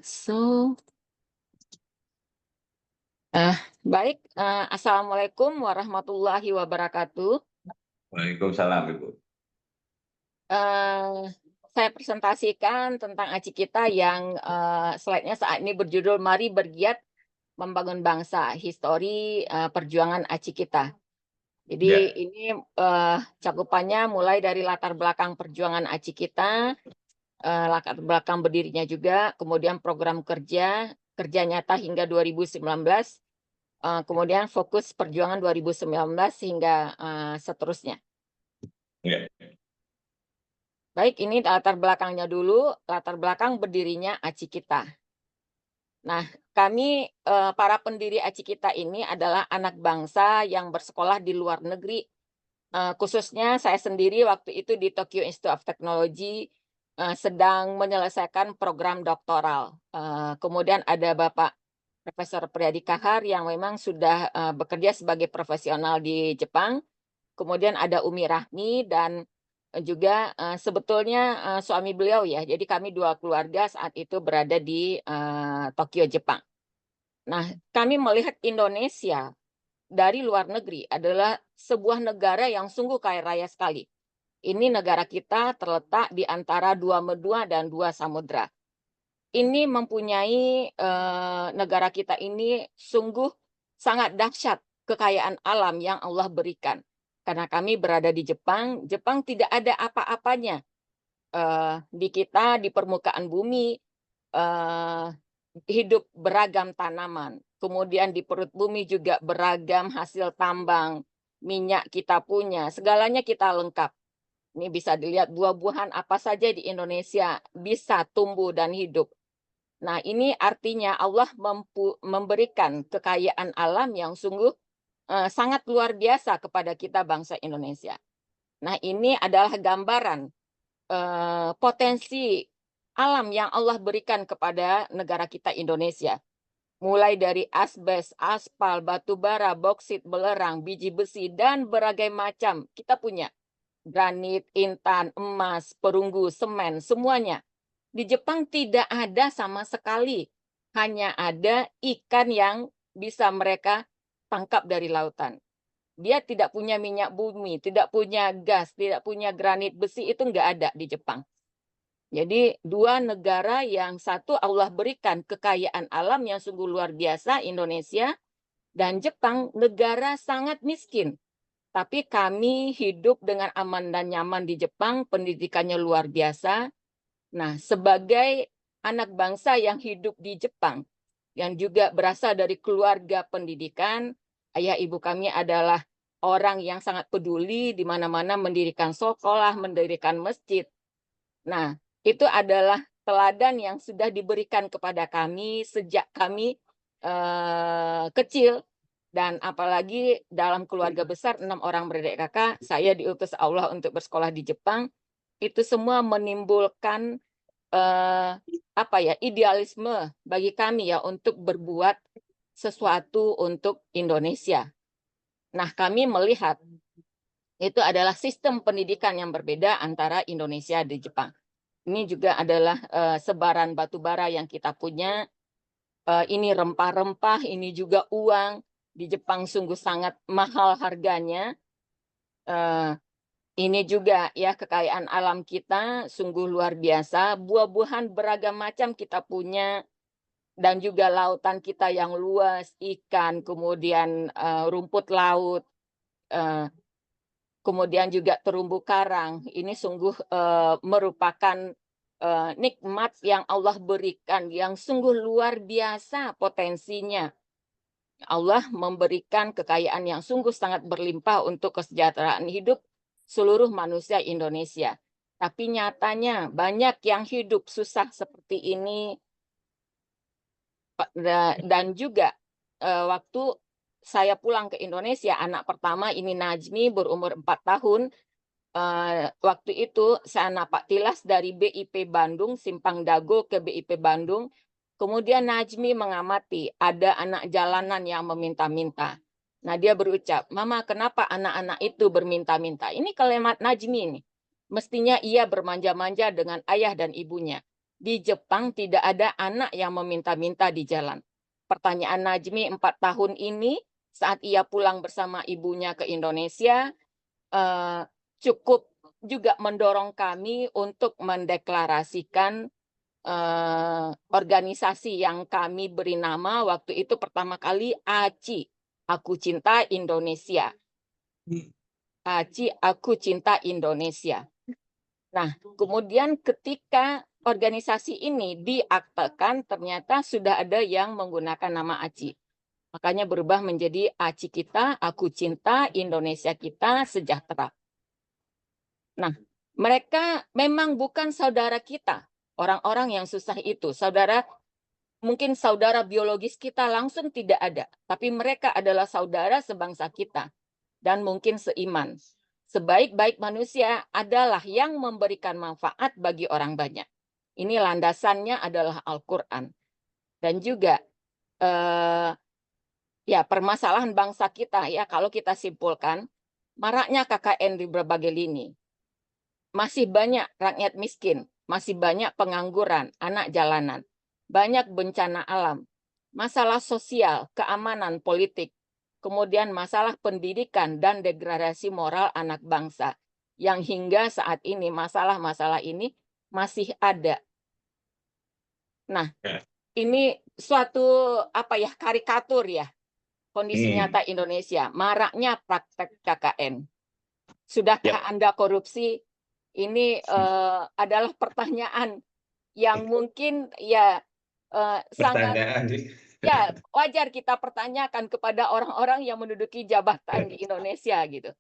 So, eh, baik, Assalamualaikum warahmatullahi wabarakatuh. Waalaikumsalam, Ibu. Eh, saya presentasikan tentang aci kita yang slide-nya saat ini berjudul Mari Bergiat Membangun Bangsa, Histori Perjuangan aci kita. Jadi Ya, ini cakupannya mulai dari latar belakang perjuangan aci kita, latar belakang berdirinya juga, kemudian program kerja nyata hingga 2019, kemudian fokus perjuangan 2019 hingga seterusnya. ya, Baik, ini latar belakangnya dulu, latar belakang berdirinya aci kita. Nah, kami para pendiri aci kita ini adalah anak bangsa yang bersekolah di luar negeri. Khususnya saya sendiri waktu itu di Tokyo Institute of Technology sedang menyelesaikan program doktoral. Kemudian ada Bapak Profesor Priyadi Kahar yang memang sudah bekerja sebagai profesional di Jepang. Kemudian ada Umi Rahmi dan juga sebetulnya suami beliau ya. Jadi kami dua keluarga saat itu berada di Tokyo, Jepang. Nah, kami melihat Indonesia dari luar negeri adalah sebuah negara yang sungguh kaya raya sekali. Ini negara kita terletak di antara dua benua dan dua samudra. Ini mempunyai negara kita ini sungguh sangat dahsyat kekayaan alam yang Allah berikan. Karena kami berada di Jepang, Jepang tidak ada apa-apanya di kita di permukaan bumi, eh, hidup beragam tanaman. Kemudian di perut bumi juga beragam hasil tambang, minyak kita punya, segalanya kita lengkap. Ini bisa dilihat buah-buahan apa saja di Indonesia bisa tumbuh dan hidup. Nah, ini artinya Allah memberikan kekayaan alam yang sungguh sangat luar biasa kepada kita bangsa Indonesia. Nah, ini adalah gambaran potensi alam yang Allah berikan kepada negara kita Indonesia. Mulai dari asbes, aspal, batu bara, boksit, belerang, biji besi, dan berbagai macam kita punya. Granit, intan, emas, perunggu, semen, semuanya. Di Jepang tidak ada sama sekali. Hanya ada ikan yang bisa mereka tangkap dari lautan. Dia tidak punya minyak bumi, tidak punya gas, tidak punya granit besi, itu nggak ada di Jepang. Jadi dua negara yang satu Allah berikan kekayaan alam yang sungguh luar biasa, Indonesia dan Jepang, negara sangat miskin. Tapi kami hidup dengan aman dan nyaman di Jepang, pendidikannya luar biasa. Nah, sebagai anak bangsa yang hidup di Jepang, yang juga berasal dari keluarga pendidikan, ayah ibu kami adalah orang yang sangat peduli di mana-mana mendirikan sekolah, mendirikan masjid. Nah, itu adalah teladan yang sudah diberikan kepada kami sejak kami kecil, dan apalagi dalam keluarga besar 6 orang beradik kakak, saya diutus Allah untuk bersekolah di Jepang. Itu semua menimbulkan apa ya, idealisme bagi kami ya untuk berbuat sesuatu untuk Indonesia. Nah, kami melihat itu adalah sistem pendidikan yang berbeda antara Indonesia dan Jepang. Ini juga adalah sebaran batu bara yang kita punya. Ini rempah-rempah, ini juga uang. Di Jepang sungguh sangat mahal harganya. Ini juga ya kekayaan alam kita sungguh luar biasa. Buah-buahan beragam macam kita punya, dan juga lautan kita yang luas, ikan, kemudian rumput laut, kemudian juga terumbu karang. Ini sungguh merupakan nikmat yang Allah berikan yang sungguh luar biasa potensinya. Allah memberikan kekayaan yang sungguh sangat berlimpah untuk kesejahteraan hidup seluruh manusia Indonesia. Tapi nyatanya banyak yang hidup susah seperti ini, dan juga waktu saya pulang ke Indonesia, anak pertama ini Najmi berumur 4 tahun. Waktu itu saya napak tilas dari BIP Bandung, Simpang Dago ke BIP Bandung. Kemudian Najmi mengamati ada anak jalanan yang meminta-minta. Nah, dia berucap, "Mama, kenapa anak-anak itu berminta-minta?" Ini kalimat Najmi ini. Mestinya ia bermanja-manja dengan ayah dan ibunya. Di Jepang tidak ada anak yang meminta-minta di jalan. Pertanyaan Najmi 4 tahun ini saat ia pulang bersama ibunya ke Indonesia cukup juga mendorong kami untuk mendeklarasikan organisasi yang kami beri nama waktu itu pertama kali ACI, Aku Cinta Indonesia. ACI, Aku Cinta Indonesia. Nah, kemudian ketika organisasi ini diaktekan, ternyata sudah ada yang menggunakan nama ACI. Makanya berubah menjadi ACI Kita, Aku Cinta, Indonesia Kita, Sejahtera. Nah, mereka memang bukan saudara kita, orang-orang yang susah itu. Mungkin saudara biologis kita langsung tidak ada, tapi mereka adalah saudara sebangsa kita dan mungkin seiman. Sebaik-baik manusia adalah yang memberikan manfaat bagi orang banyak. Ini landasannya adalah Al-Quran. Dan juga ya permasalahan bangsa kita ya kalau kita simpulkan, maraknya KKN di berbagai lini. Masih banyak rakyat miskin, masih banyak pengangguran, anak jalanan, banyak bencana alam, masalah sosial, keamanan politik, kemudian masalah pendidikan dan degradasi moral anak bangsa yang hingga saat ini masalah-masalah ini masih ada. Nah, ini suatu karikatur ya kondisi nyata Indonesia, maraknya praktek KKN. Sudahkah Anda korupsi? Ini adalah pertanyaan yang mungkin ya sangat ya wajar kita pertanyakan kepada orang-orang yang menduduki jabatan di Indonesia gitu.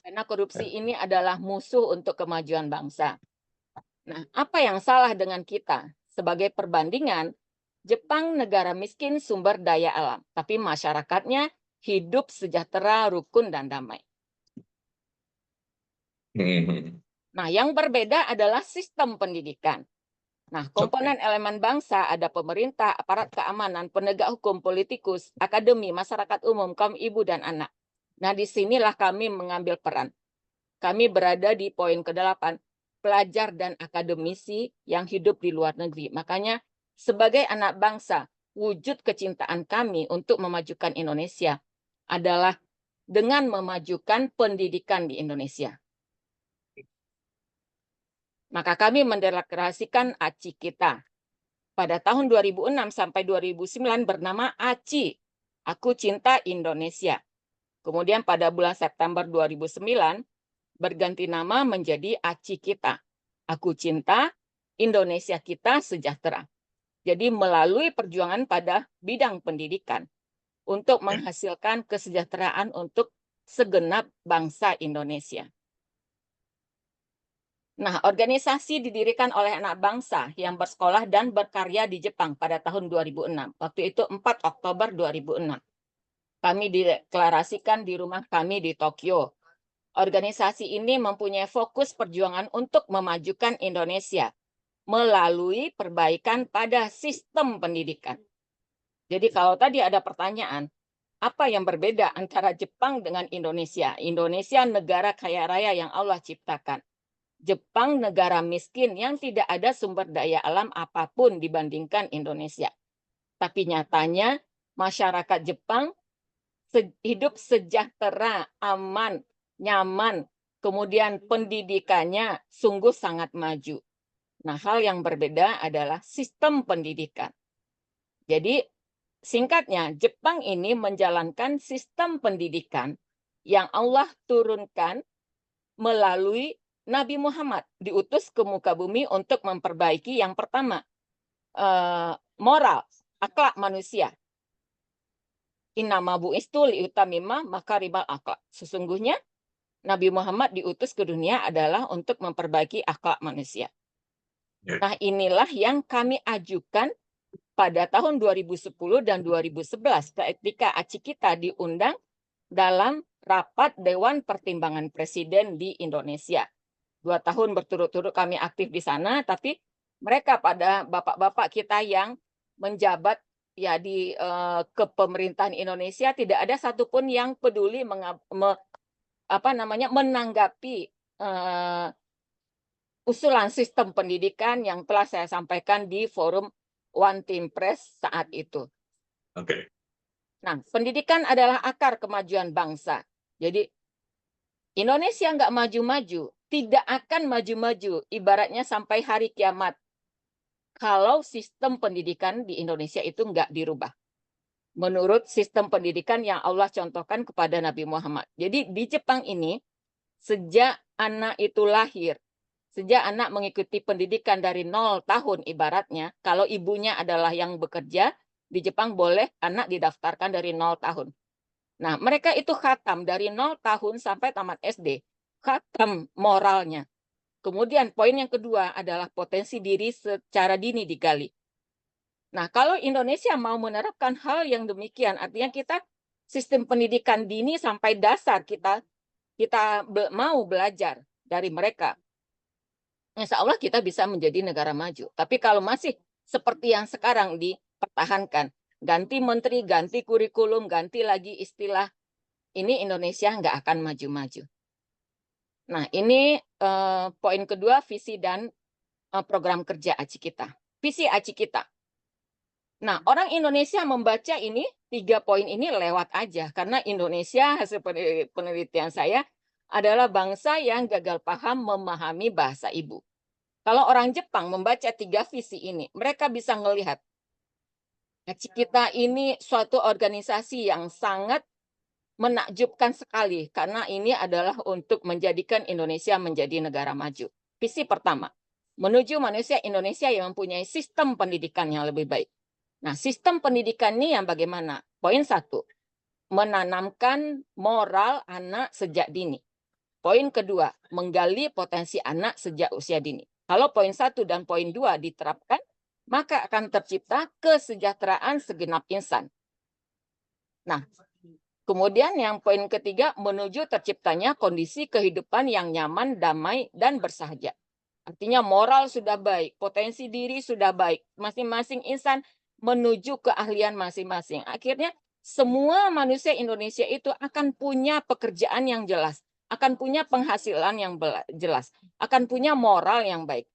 Karena korupsi ini adalah musuh untuk kemajuan bangsa. Nah, apa yang salah dengan kita? Sebagai perbandingan, Jepang negara miskin sumber daya alam, tapi masyarakatnya hidup sejahtera, rukun, dan damai. Nah, yang berbeda adalah sistem pendidikan. Nah, komponen elemen bangsa ada pemerintah, aparat keamanan, penegak hukum, politikus, akademi, masyarakat umum, kaum ibu dan anak. Nah, disinilah kami mengambil peran. Kami berada di poin ke-8, pelajar dan akademisi yang hidup di luar negeri. Makanya, sebagai anak bangsa, wujud kecintaan kami untuk memajukan Indonesia adalah dengan memajukan pendidikan di Indonesia. Maka kami mendeklarasikan ACI Kita. Pada tahun 2006 sampai 2009 bernama ACI, Aku Cinta Indonesia. Kemudian pada bulan September 2009 berganti nama menjadi ACI Kita, Aku Cinta Indonesia Kita Sejahtera. Jadi melalui perjuangan pada bidang pendidikan untuk menghasilkan kesejahteraan untuk segenap bangsa Indonesia. Nah, organisasi didirikan oleh anak bangsa yang bersekolah dan berkarya di Jepang pada tahun 2006. Waktu itu 4 Oktober 2006. Kami dideklarasikan di rumah kami di Tokyo. Organisasi ini mempunyai fokus perjuangan untuk memajukan Indonesia melalui perbaikan pada sistem pendidikan. Jadi kalau tadi ada pertanyaan, apa yang berbeda antara Jepang dengan Indonesia? Indonesia negara kaya raya yang Allah ciptakan. Jepang negara miskin yang tidak ada sumber daya alam apapun dibandingkan Indonesia. Tapi nyatanya masyarakat Jepang hidup sejahtera, aman, nyaman, kemudian pendidikannya sungguh sangat maju. Nah, hal yang berbeda adalah sistem pendidikan. Jadi, singkatnya, Jepang ini menjalankan sistem pendidikan yang Allah turunkan melalui Nabi Muhammad diutus ke muka bumi untuk memperbaiki yang pertama, moral, akhlak manusia. Innama bu'istu liutamima makarimal akhlak. Sesungguhnya Nabi Muhammad diutus ke dunia adalah untuk memperbaiki akhlak manusia. Nah, inilah yang kami ajukan pada tahun 2010 dan 2011 ketika ACI Kita diundang dalam rapat Dewan Pertimbangan Presiden di Indonesia. 2 tahun berturut-turut kami aktif di sana, tapi mereka pada bapak-bapak kita yang menjabat ya di kepemerintahan Indonesia tidak ada satupun yang peduli menanggapi usulan sistem pendidikan yang telah saya sampaikan di forum One Team Press saat itu. Oke. Nah, pendidikan adalah akar kemajuan bangsa. Jadi Indonesia nggak maju-maju, tidak akan maju-maju, ibaratnya sampai hari kiamat, kalau sistem pendidikan di Indonesia itu nggak dirubah. Menurut sistem pendidikan yang Allah contohkan kepada Nabi Muhammad. Jadi di Jepang ini, sejak anak itu lahir, sejak anak mengikuti pendidikan dari 0 tahun ibaratnya, kalau ibunya adalah yang bekerja, di Jepang boleh anak didaftarkan dari 0 tahun. Nah, mereka itu khatam dari 0 tahun sampai tamat SD. Khatam moralnya. Kemudian poin yang kedua adalah potensi diri secara dini digali. Nah, kalau Indonesia mau menerapkan hal yang demikian, artinya kita sistem pendidikan dini sampai dasar kita mau belajar dari mereka. Insya Allah kita bisa menjadi negara maju. Tapi kalau masih seperti yang sekarang dipertahankan, ganti menteri, ganti kurikulum, ganti lagi istilah, ini Indonesia nggak akan maju-maju. Nah, ini poin kedua, visi dan program kerja ACI kita. Visi ACI kita. Nah, orang Indonesia membaca ini, 3 poin ini lewat aja. Karena Indonesia, hasil penelitian saya, adalah bangsa yang gagal paham memahami bahasa ibu. Kalau orang Jepang membaca 3 visi ini, mereka bisa melihat ACI kita ini suatu organisasi yang sangat menakjubkan sekali, karena ini adalah untuk menjadikan Indonesia menjadi negara maju. Visi pertama, menuju manusia Indonesia yang mempunyai sistem pendidikan yang lebih baik. Nah, sistem pendidikan ini yang bagaimana? Poin 1, menanamkan moral anak sejak dini. Poin kedua, menggali potensi anak sejak usia dini. Kalau poin 1 dan poin 2 diterapkan, maka akan tercipta kesejahteraan segenap insan. Nah, kemudian yang poin ketiga, menuju terciptanya kondisi kehidupan yang nyaman, damai, dan bersahaja. Artinya moral sudah baik, potensi diri sudah baik, masing-masing insan menuju keahlian masing-masing. Akhirnya semua manusia Indonesia itu akan punya pekerjaan yang jelas, akan punya penghasilan yang jelas, akan punya moral yang baik.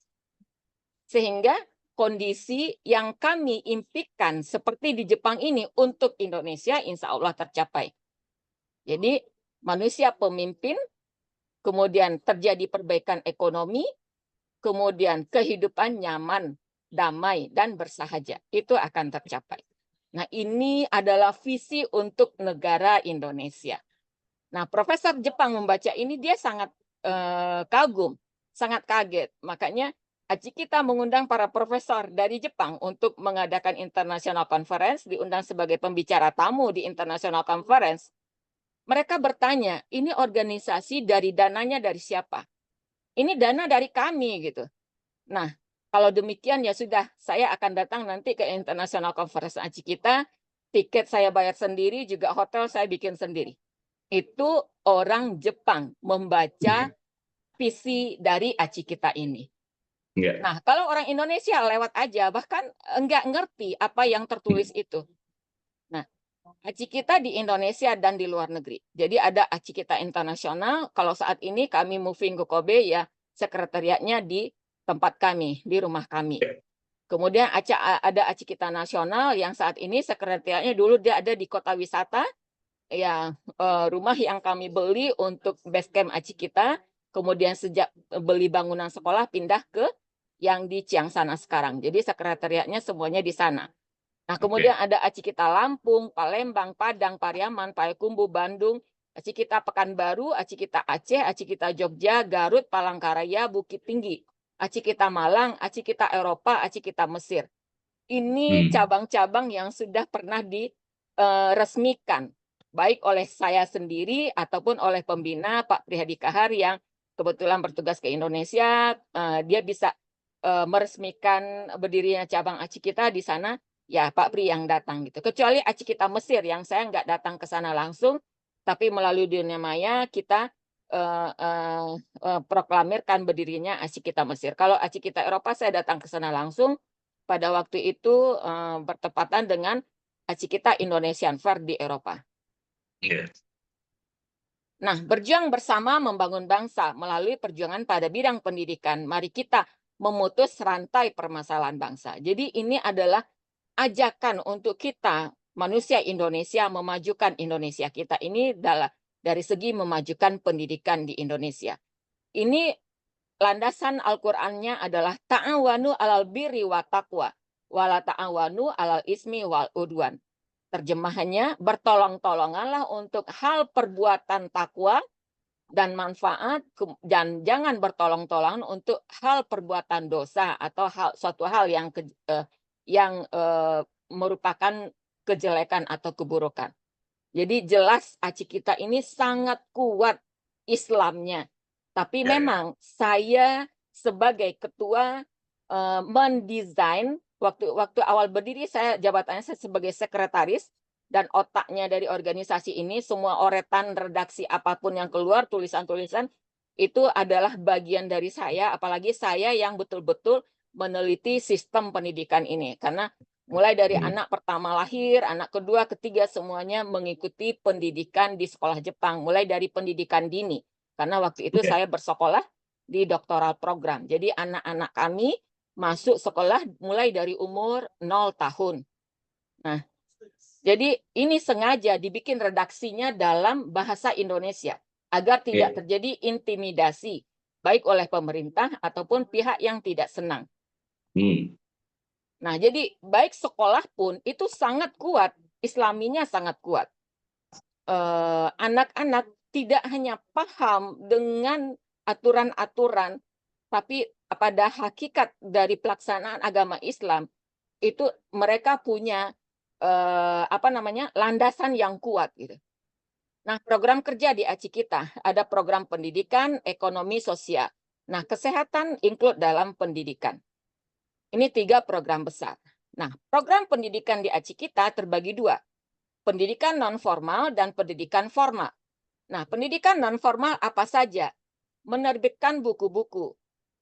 Sehingga kondisi yang kami impikan seperti di Jepang ini untuk Indonesia insya Allah tercapai. Jadi manusia pemimpin, kemudian terjadi perbaikan ekonomi, kemudian kehidupan nyaman, damai, dan bersahaja. Itu akan tercapai. Nah, ini adalah visi untuk negara Indonesia. Nah, Profesor Jepang membaca ini, dia sangat kagum, sangat kaget. Makanya ACI kita mengundang para profesor dari Jepang untuk mengadakan International Conference, diundang sebagai pembicara tamu di International Conference. Mereka bertanya, ini organisasi dari dananya dari siapa? Ini dana dari kami gitu. Nah, kalau demikian ya sudah, saya akan datang nanti ke International Conference ACI kita, tiket saya bayar sendiri, juga hotel saya bikin sendiri. Itu orang Jepang membaca visi dari ACI kita ini. Iya. Nah, kalau orang Indonesia lewat aja, bahkan enggak ngerti apa yang tertulis itu. Nah, ACI kita di Indonesia dan di luar negeri. Jadi ada ACI kita internasional, kalau saat ini kami moving ke Kobe, ya sekretariatnya di tempat kami, di rumah kami. Kemudian ada ACI kita nasional yang saat ini sekretariatnya dulu dia ada di kota wisata, ya rumah yang kami beli untuk base camp ACI kita, kemudian sejak beli bangunan sekolah pindah ke yang di Ciangsana sekarang. Jadi sekretariatnya semuanya di sana. Nah, kemudian ada ACI kita Lampung, Palembang, Padang, Pariaman, Payakumbuh, Bandung, ACI kita Pekanbaru, ACI kita Aceh, ACI kita Jogja, Garut, Palangkaraya, Bukit Tinggi, ACI kita Malang, ACI kita Eropa, ACI kita Mesir. Ini cabang-cabang yang sudah pernah diresmikan, baik oleh saya sendiri ataupun oleh pembina Pak Prihadi Kahar yang kebetulan bertugas ke Indonesia. Dia bisa meresmikan berdirinya cabang ACI kita di sana. Ya, Pak Pri yang datang gitu. Kecuali ACI kita Mesir yang saya nggak datang ke sana langsung, tapi melalui dunia maya kita proklamirkan berdirinya ACI kita Mesir. Kalau ACI kita Eropa saya datang ke sana langsung. Pada waktu itu bertepatan dengan ACI kita Indonesian Fair di Eropa. Iya. Nah, berjuang bersama membangun bangsa melalui perjuangan pada bidang pendidikan. Mari kita memutus rantai permasalahan bangsa. Jadi ini adalah ajakan untuk kita, manusia Indonesia, memajukan Indonesia kita ini dari segi memajukan pendidikan di Indonesia. Ini landasan Al-Qur'annya adalah ta'awanu 'alal birri wa taqwa, wala ta'awanu 'alal ismi wal udwan. Terjemahannya, bertolong-tolonganlah untuk hal perbuatan takwa dan manfaat, dan jangan bertolong-tolongan untuk hal perbuatan dosa atau suatu hal yang merupakan kejelekan atau keburukan. Jadi jelas aci kita ini sangat kuat Islamnya. Tapi Ya, ya. memang saya sebagai ketua mendesain waktu awal berdiri, jabatannya saya sebagai sekretaris dan otaknya dari organisasi ini. Semua oretan redaksi apapun yang keluar, tulisan-tulisan itu adalah bagian dari saya, apalagi saya yang betul-betul meneliti sistem pendidikan ini. Karena mulai dari anak pertama lahir, anak kedua, ketiga, semuanya mengikuti pendidikan di sekolah Jepang, mulai dari pendidikan dini. Karena waktu itu Oke. saya bersekolah di doktoral program. Jadi anak-anak kami masuk sekolah mulai dari umur 0 tahun. Nah, jadi ini sengaja dibikin redaksinya dalam bahasa Indonesia agar tidak Iya. terjadi intimidasi baik oleh pemerintah ataupun pihak yang tidak senang. Hmm. Nah, jadi baik sekolah pun itu sangat kuat, Islaminya sangat kuat. Anak-anak tidak hanya paham dengan aturan-aturan, tapi pada hakikat dari pelaksanaan agama Islam itu mereka punya landasan yang kuat gitu. Nah, program kerja di ACI kita ada program pendidikan, ekonomi, sosial. Nah, kesehatan include dalam pendidikan. Ini 3 program besar. Nah, program pendidikan di ACI kita terbagi 2, pendidikan non-formal dan pendidikan formal. Nah, pendidikan non-formal apa saja? Menerbitkan buku-buku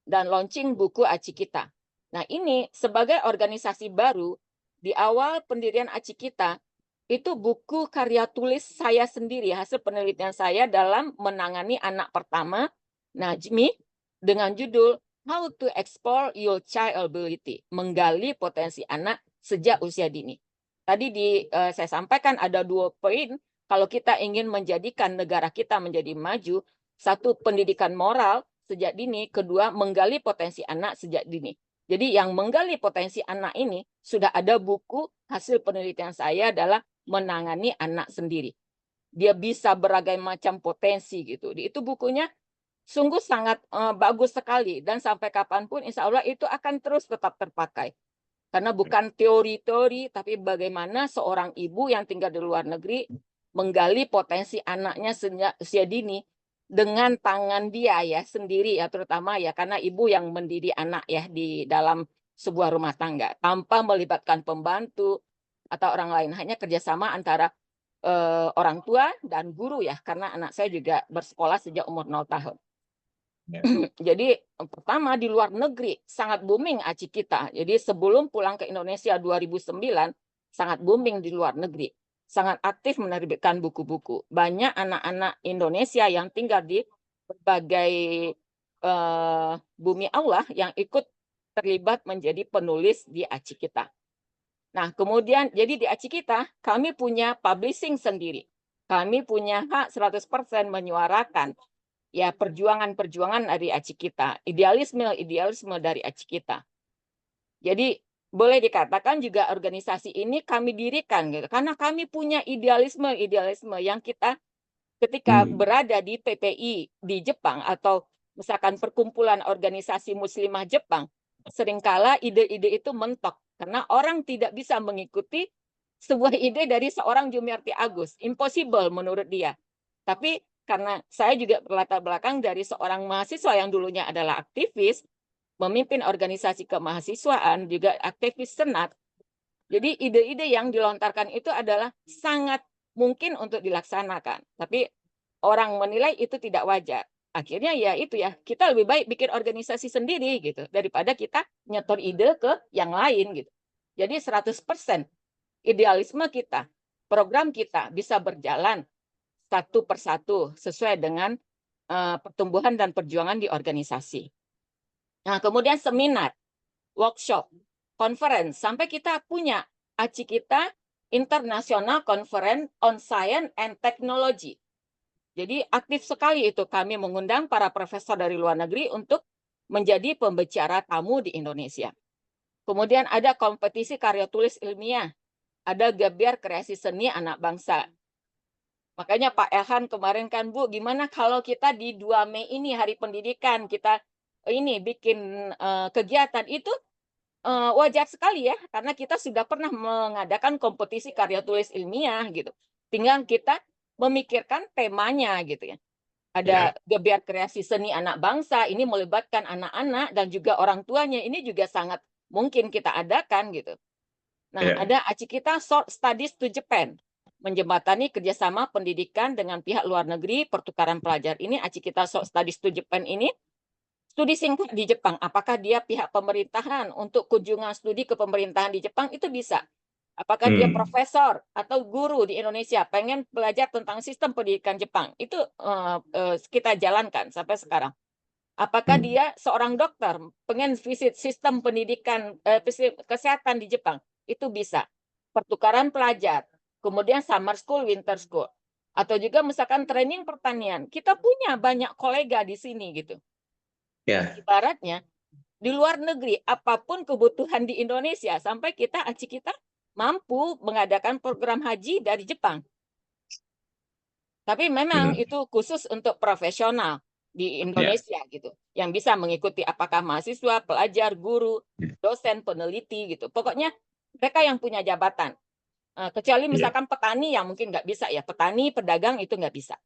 dan launching buku ACI kita. Nah, ini sebagai organisasi baru, di awal pendirian ACI kita, itu buku karya tulis saya sendiri, hasil penelitian saya dalam menangani anak pertama, Najmi, dengan judul How to Explore Your Child Ability, menggali potensi anak sejak usia dini. Tadi saya sampaikan ada 2 poin, kalau kita ingin menjadikan negara kita menjadi maju, 1 pendidikan moral sejak dini, kedua menggali potensi anak sejak dini. Jadi yang menggali potensi anak ini sudah ada buku hasil penelitian saya adalah menangani anak sendiri. Dia bisa berbagai macam potensi gitu. Itu bukunya sungguh sangat bagus sekali dan sampai kapanpun insya Allah itu akan terus tetap terpakai. Karena bukan teori-teori, tapi bagaimana seorang ibu yang tinggal di luar negeri menggali potensi anaknya sejak usia dini dengan tangan dia ya sendiri ya, terutama ya karena ibu yang mendidik anak ya di dalam sebuah rumah tangga tanpa melibatkan pembantu atau orang lain, hanya kerjasama antara orang tua dan guru ya, karena anak saya juga bersekolah sejak umur 0 tahun. Ya. Jadi pertama di luar negeri sangat booming ACI kita. Jadi sebelum pulang ke Indonesia 2009 sangat booming di luar negeri. Sangat aktif menerbitkan buku-buku. Banyak anak-anak Indonesia yang tinggal di berbagai bumi Allah yang ikut terlibat menjadi penulis di ACI kita. Nah, kemudian jadi di ACI kita kami punya publishing sendiri. Kami punya hak 100% menyuarakan ya perjuangan-perjuangan dari ACI kita, idealisme dari ACI kita. Jadi boleh dikatakan juga organisasi ini kami dirikan gitu, karena kami punya idealisme yang kita ketika berada di PPI di Jepang atau misalkan perkumpulan organisasi muslimah Jepang, seringkala ide-ide itu mentok karena orang tidak bisa mengikuti sebuah ide dari seorang Jumiarti Agus, impossible menurut dia. Tapi karena saya juga berlatar belakang dari seorang mahasiswa yang dulunya adalah aktivis, memimpin organisasi kemahasiswaan, juga aktivis senat. Jadi ide-ide yang dilontarkan itu adalah sangat mungkin untuk dilaksanakan. Tapi orang menilai itu tidak wajar. Akhirnya ya itu ya, kita lebih baik bikin organisasi sendiri gitu daripada kita nyetor ide ke yang lain gitu. Jadi 100% idealisme kita, program kita bisa berjalan satu persatu sesuai dengan pertumbuhan dan perjuangan di organisasi. Nah, kemudian seminar, workshop, conference, sampai kita punya ACI kita International Conference on Science and Technology. Jadi aktif sekali itu kami mengundang para profesor dari luar negeri untuk menjadi pembicara tamu di Indonesia. Kemudian ada kompetisi karya tulis ilmiah, ada Gebiar Kreasi Seni Anak Bangsa. Makanya Pak Elhan kemarin kan, Bu, gimana kalau kita di 2 Mei ini Hari Pendidikan kita ini bikin kegiatan itu wajar sekali ya, karena kita sudah pernah mengadakan kompetisi karya tulis ilmiah gitu. Tinggal kita memikirkan temanya gitu ya. Ada Gebiar Kreasi Seni Anak Bangsa, ini melibatkan anak-anak dan juga orang tuanya, ini juga sangat mungkin kita adakan gitu. Nah, ada ACI kita Short Studies to Japan, menjembatani kerjasama pendidikan dengan pihak luar negeri, pertukaran pelajar. Ini ACI kita Short Studies to Japan ini studi singkat di Jepang. Apakah dia pihak pemerintahan untuk kunjungan studi ke pemerintahan di Jepang, itu bisa. Apakah dia profesor atau guru di Indonesia pengen belajar tentang sistem pendidikan Jepang, itu kita jalankan sampai sekarang. Apakah dia seorang dokter pengen visit sistem pendidikan kesehatan di Jepang, itu bisa. Pertukaran pelajar, kemudian summer school, winter school, atau juga misalkan training pertanian. Kita punya banyak kolega di sini gitu. Ibaratnya di luar negeri, apapun kebutuhan di Indonesia, sampai kita ACI kita mampu mengadakan program haji dari Jepang. Tapi memang itu khusus untuk profesional di Indonesia gitu, yang bisa mengikuti apakah mahasiswa, pelajar, guru, dosen, peneliti gitu. Pokoknya mereka yang punya jabatan. Kecuali misalkan petani yang mungkin nggak bisa ya, petani, pedagang itu nggak bisa.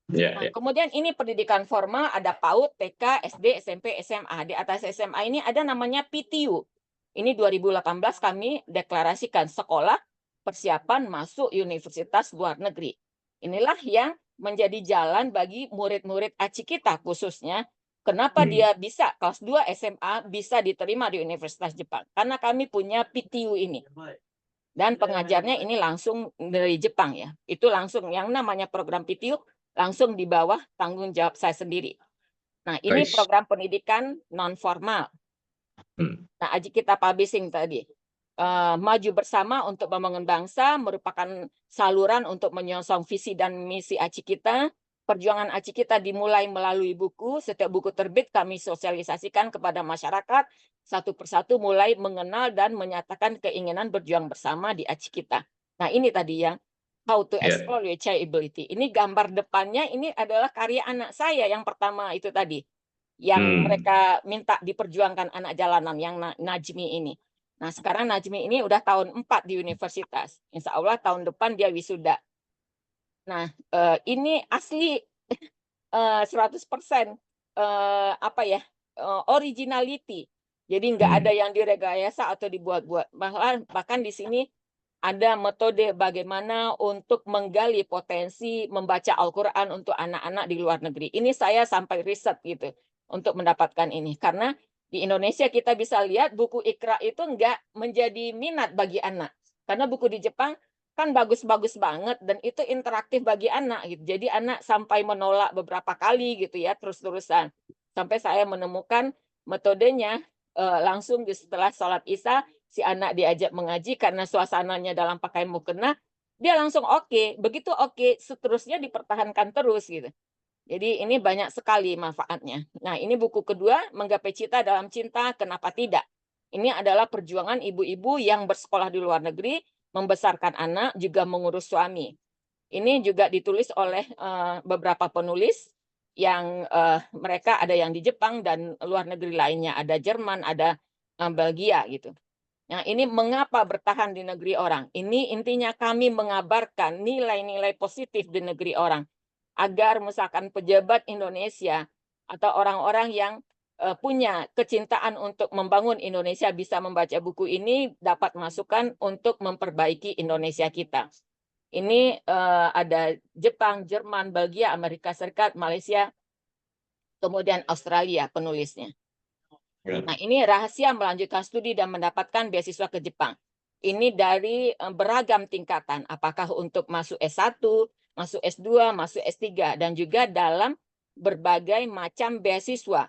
Nah, kemudian ini pendidikan formal, ada PAUD, TK, SD, SMP, SMA. Di atas SMA ini ada namanya PTU. Ini 2018 kami deklarasikan sekolah persiapan masuk universitas luar negeri. Inilah yang menjadi jalan bagi murid-murid ACI kita khususnya. Kenapa dia bisa kelas 2 SMA bisa diterima di Universitas Jepang? Karena kami punya PTU ini. Dan pengajarnya ini langsung dari Jepang ya. Itu langsung yang namanya program PTU langsung di bawah tanggung jawab saya sendiri. Nah, ini program pendidikan non formal. Nah, ACI kita publishing tadi. Maju bersama untuk membangun bangsa merupakan saluran untuk menyongsong visi dan misi ACI kita. Perjuangan ACI kita dimulai melalui buku. Setiap buku terbit kami sosialisasikan kepada masyarakat. Satu persatu mulai mengenal dan menyatakan keinginan berjuang bersama di ACI kita. Nah, ini tadi yang how to explore your child ability. Ini gambar depannya, ini adalah karya anak saya yang pertama itu tadi. Yang mereka minta diperjuangkan anak jalanan, yang Najmi ini. Nah, sekarang Najmi ini udah tahun 4 di universitas. Insya Allah tahun depan dia wisuda. Nah, ini asli 100% apa ya, originality. Jadi nggak ada yang direkayasa atau dibuat-buat. Bahkan di sini ada metode bagaimana untuk menggali potensi membaca Al-Quran untuk anak-anak di luar negeri. Ini saya sampai riset gitu untuk mendapatkan ini. Karena di Indonesia kita bisa lihat buku Iqra itu nggak menjadi minat bagi anak. Karena buku di Jepang kan bagus-bagus banget dan itu interaktif bagi anak gitu. Jadi anak sampai menolak beberapa kali gitu ya terus-terusan. Sampai saya menemukan metodenya langsung setelah sholat Isya si anak diajak mengaji karena suasananya dalam pakaian mukena, dia langsung oke. Begitu oke, seterusnya dipertahankan terus gitu. Jadi ini banyak sekali manfaatnya. Nah, ini buku kedua, Menggapai Cita dalam Cinta, Kenapa Tidak? Ini adalah perjuangan ibu-ibu yang bersekolah di luar negeri, membesarkan anak, juga mengurus suami. Ini juga ditulis oleh beberapa penulis yang mereka ada yang di Jepang dan luar negeri lainnya. Ada Jerman, ada Belgia gitu. Nah, ini mengapa bertahan di negeri orang? Ini intinya kami mengabarkan nilai-nilai positif di negeri orang. Agar misalkan pejabat Indonesia atau orang-orang yang punya kecintaan untuk membangun Indonesia bisa membaca buku ini, dapat masukan untuk memperbaiki Indonesia kita. Ini ada Jepang, Jerman, Belgia, Amerika Serikat, Malaysia, kemudian Australia penulisnya. Nah, ini rahasia melanjutkan studi dan mendapatkan beasiswa ke Jepang. Ini dari beragam tingkatan, apakah untuk masuk S1, masuk S2, masuk S3, dan juga dalam berbagai macam beasiswa.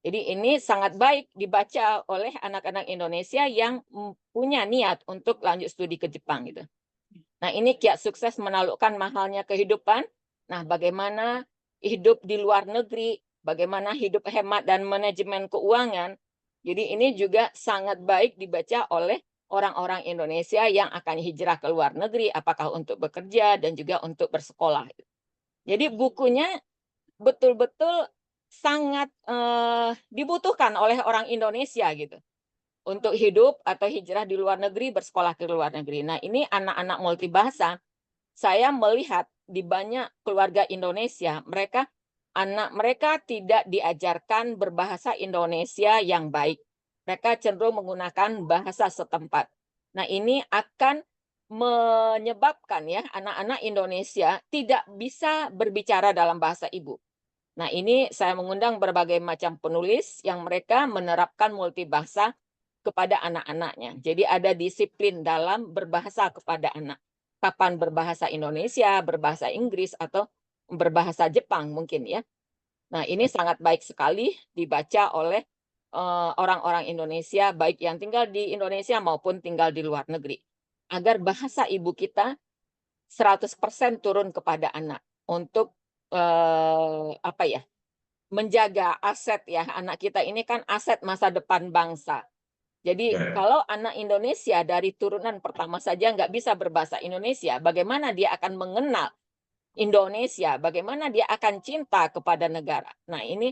Jadi ini sangat baik dibaca oleh anak-anak Indonesia yang punya niat untuk lanjut studi ke Jepang gitu. Nah, ini kiat sukses menaklukkan mahalnya kehidupan. Nah, bagaimana hidup di luar negeri, bagaimana hidup hemat dan manajemen keuangan. Jadi ini juga sangat baik dibaca oleh orang-orang Indonesia yang akan hijrah ke luar negeri, apakah untuk bekerja dan juga untuk bersekolah. Jadi bukunya betul-betul sangat dibutuhkan oleh orang Indonesia gitu untuk hidup atau hijrah di luar negeri, bersekolah ke luar negeri. Nah, ini anak-anak multibahasa. Saya melihat di banyak keluarga Indonesia, anak mereka tidak diajarkan berbahasa Indonesia yang baik. Mereka cenderung menggunakan bahasa setempat. Nah, ini akan menyebabkan ya anak-anak Indonesia tidak bisa berbicara dalam bahasa ibu. Nah, ini saya mengundang berbagai macam penulis yang mereka menerapkan multibahasa kepada anak-anaknya. Jadi ada disiplin dalam berbahasa kepada anak. Kapan berbahasa Indonesia, berbahasa Inggris, atau berbahasa Jepang mungkin ya. Nah, ini sangat baik sekali dibaca oleh orang-orang Indonesia, baik yang tinggal di Indonesia maupun tinggal di luar negeri. Agar bahasa ibu kita 100% turun kepada anak untuk apa ya, menjaga aset ya, anak kita ini kan aset masa depan bangsa. Jadi Ya, ya. kalau anak Indonesia dari turunan pertama saja nggak bisa berbahasa Indonesia, bagaimana dia akan mengenal Indonesia, bagaimana dia akan cinta kepada negara. Nah, ini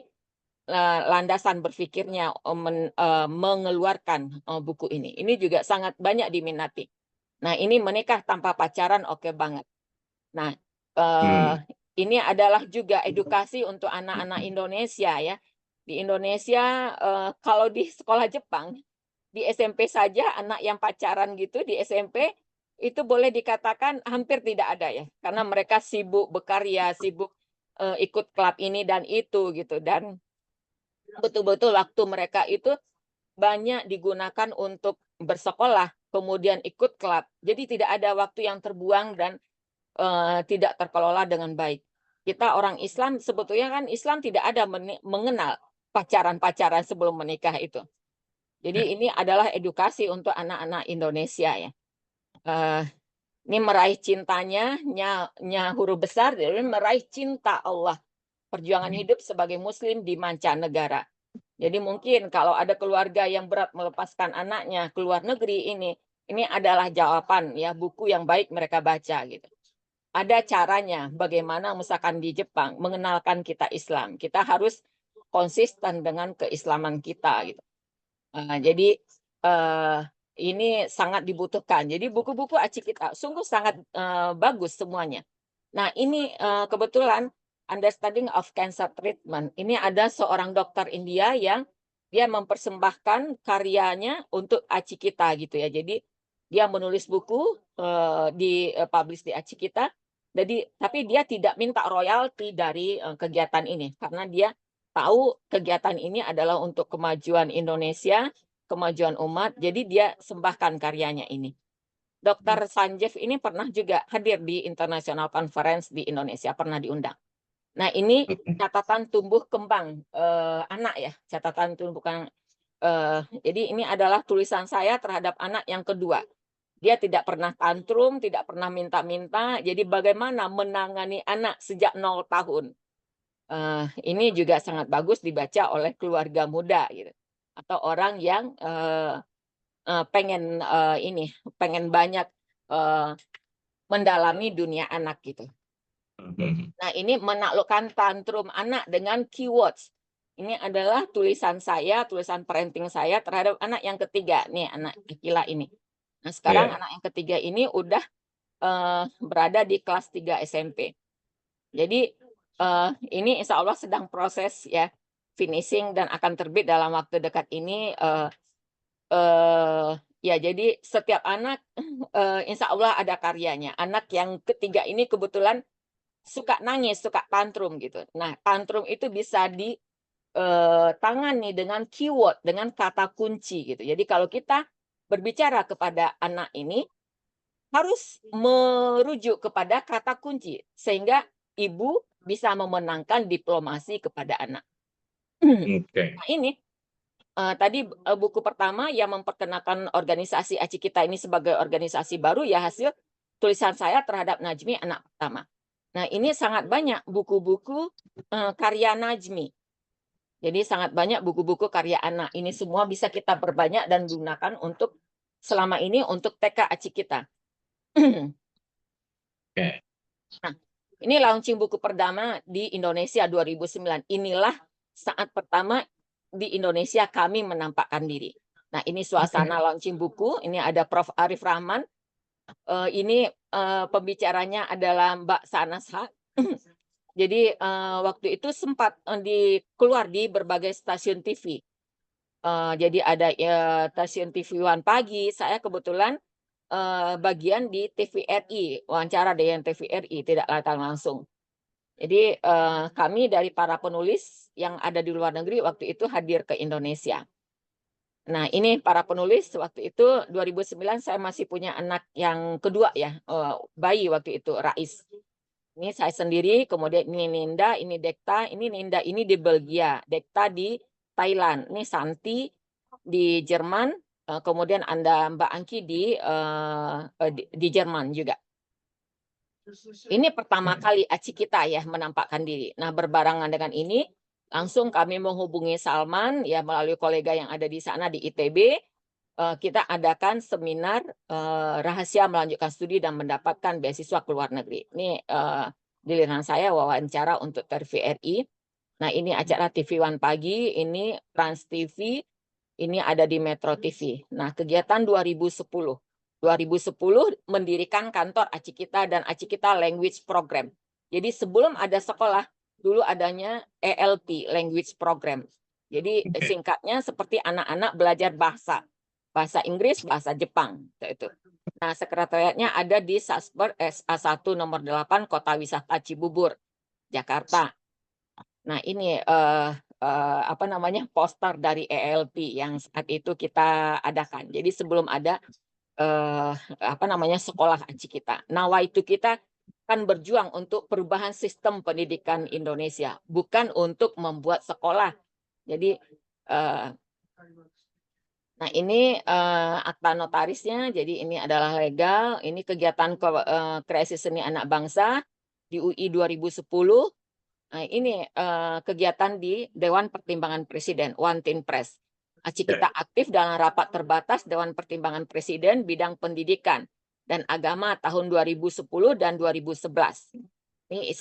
landasan berpikirnya mengeluarkan buku ini. Ini juga sangat banyak diminati. Nah, ini menikah tanpa pacaran oke banget. Nah, Hmm. ini adalah juga edukasi untuk anak-anak Indonesia ya. Di Indonesia, kalau di sekolah Jepang, di SMP saja anak yang pacaran gitu di SMP, itu boleh dikatakan hampir tidak ada ya. Karena mereka sibuk berkarya, sibuk ikut klub ini dan itu gitu. Dan betul-betul waktu mereka itu banyak digunakan untuk bersekolah, kemudian ikut klub. Jadi tidak ada waktu yang terbuang dan tidak terkelola dengan baik. Kita orang Islam sebetulnya kan Islam tidak ada mengenal pacaran-pacaran sebelum menikah itu. Jadi ini adalah edukasi untuk anak-anak Indonesia ya. Eh, ini meraih cintanya, huruf besar, jadi meraih cinta Allah. Perjuangan hidup sebagai Muslim di mancanegara. Jadi mungkin kalau ada keluarga yang berat melepaskan anaknya ke luar negeri ini adalah jawaban ya buku yang baik mereka baca gitu. Ada caranya bagaimana misalkan di Jepang mengenalkan kita Islam. Kita harus konsisten dengan keislaman kita gitu. Jadi ini sangat dibutuhkan. Jadi buku-buku aci kita sungguh sangat bagus semuanya. Nah, ini kebetulan Understanding of Cancer Treatment. Ini ada seorang dokter India yang dia mempersembahkan karyanya untuk aci kita gitu ya. Jadi dia menulis buku di publish di aci kita. Jadi tapi dia tidak minta royalti dari kegiatan ini karena dia tahu kegiatan ini adalah untuk kemajuan Indonesia, kemajuan umat. Jadi dia sembahkan karyanya ini. Dr. Sanjeev ini pernah juga hadir di International Conference di Indonesia, pernah diundang. Nah, ini catatan tumbuh kembang anak ya, catatan tumbuh kembang. Jadi ini adalah tulisan saya terhadap anak yang kedua. Dia tidak pernah tantrum, tidak pernah minta-minta. Jadi bagaimana menangani anak sejak 0 tahun. Ini juga sangat bagus dibaca oleh keluarga muda gitu. Atau orang yang pengen banyak mendalami dunia anak gitu. Nah, ini menaklukkan tantrum anak dengan keywords. Ini adalah tulisan saya, tulisan parenting saya terhadap anak yang ketiga. Nih, anak Akila ini. Nah, sekarang Ya. anak yang ketiga ini udah berada di kelas 3 SMP. Jadi ini insya Allah sedang proses ya finishing dan akan terbit dalam waktu dekat ini. Ya, jadi setiap anak insya Allah ada karyanya. Anak yang ketiga ini kebetulan suka nangis, suka tantrum gitu. Nah, tantrum itu bisa ditangani dengan keyword, dengan kata kunci gitu. Jadi kalau kita berbicara kepada anak ini, harus merujuk kepada kata kunci sehingga ibu bisa memenangkan diplomasi kepada anak. Oke. Nah ini tadi buku pertama yang memperkenalkan organisasi Aci Kita ini sebagai organisasi baru ya hasil tulisan saya terhadap Najmi anak pertama. Nah ini sangat banyak buku-buku karya Najmi. Jadi sangat banyak buku-buku karya anak. Ini semua bisa kita perbanyak dan gunakan untuk selama ini untuk TK Aci Kita. Oke. Nah, ini launching buku pertama di Indonesia 2009. Inilah saat pertama di Indonesia kami menampakkan diri. Nah, ini suasana launching buku. Ini ada Prof. Arif Rahman. Ini pembicaranya adalah Mbak Sanasha. Jadi waktu itu sempat keluar di berbagai stasiun TV. Jadi ada stasiun TV One Pagi. Saya kebetulan bagian di TVRI, wawancara dengan TVRI, tidak langsung. Jadi kami dari para penulis yang ada di luar negeri waktu itu hadir ke Indonesia. Nah ini para penulis waktu itu 2009 saya masih punya anak yang kedua ya, bayi waktu itu, Rais. Ini saya sendiri, kemudian ini Ninda, ini Dekta, ini Ninda, ini di Belgia, Dekta di Thailand, ini Santi di Jerman, kemudian Anda Mbak Angki di Jerman juga. Ini pertama kali Aci Kita ya menampakkan diri. Nah berbarengan dengan ini, langsung kami menghubungi Salman ya melalui kolega yang ada di sana di ITB. Kita adakan seminar rahasia melanjutkan studi dan mendapatkan beasiswa ke luar negeri. Ini giliran saya wawancara untuk TVRI. Nah ini acara TV One Pagi, ini Trans TV, ini ada di Metro TV. Nah kegiatan 2010 mendirikan kantor Aci Kita dan Aci Kita Language Program. Jadi sebelum ada sekolah, dulu adanya ELP, Language Program. Jadi singkatnya seperti anak-anak belajar bahasa Inggris, bahasa Jepang. Itu. Nah, sekretariatnya ada di Sasber SA1 nomor 8 Kota Wisata Cibubur, Jakarta. Nah, ini apa namanya poster dari ELP yang saat itu kita adakan. Jadi sebelum ada apa namanya sekolah Aci Kita. Nawaitu kita kan berjuang untuk perubahan sistem pendidikan Indonesia, bukan untuk membuat sekolah. Jadi nah ini akta notarisnya. Jadi ini adalah legal. Ini kegiatan kreasi seni anak bangsa di UI 2010. Nah, ini kegiatan di Dewan Pertimbangan Presiden, One Team Press. Aci Kita aktif dalam rapat terbatas Dewan Pertimbangan Presiden bidang pendidikan dan agama tahun 2010 dan 2011. Ini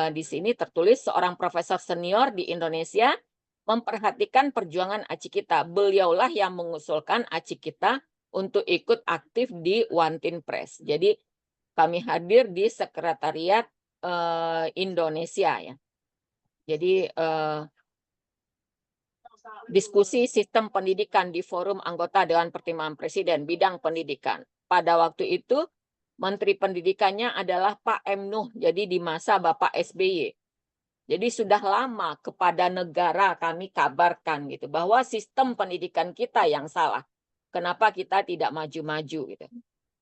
di sini tertulis seorang profesor senior di Indonesia memperhatikan perjuangan Aci Kita. Beliaulah yang mengusulkan Aci Kita untuk ikut aktif di One Team Press. Jadi kami hadir di sekretariat Indonesia ya. Jadi diskusi sistem pendidikan di forum anggota Dewan Pertimbangan Presiden bidang pendidikan. Pada waktu itu Menteri Pendidikannya adalah Pak M. Nuh, jadi di masa Bapak SBY. Jadi sudah lama kepada negara kami kabarkan gitu bahwa sistem pendidikan kita yang salah. Kenapa kita tidak maju-maju gitu.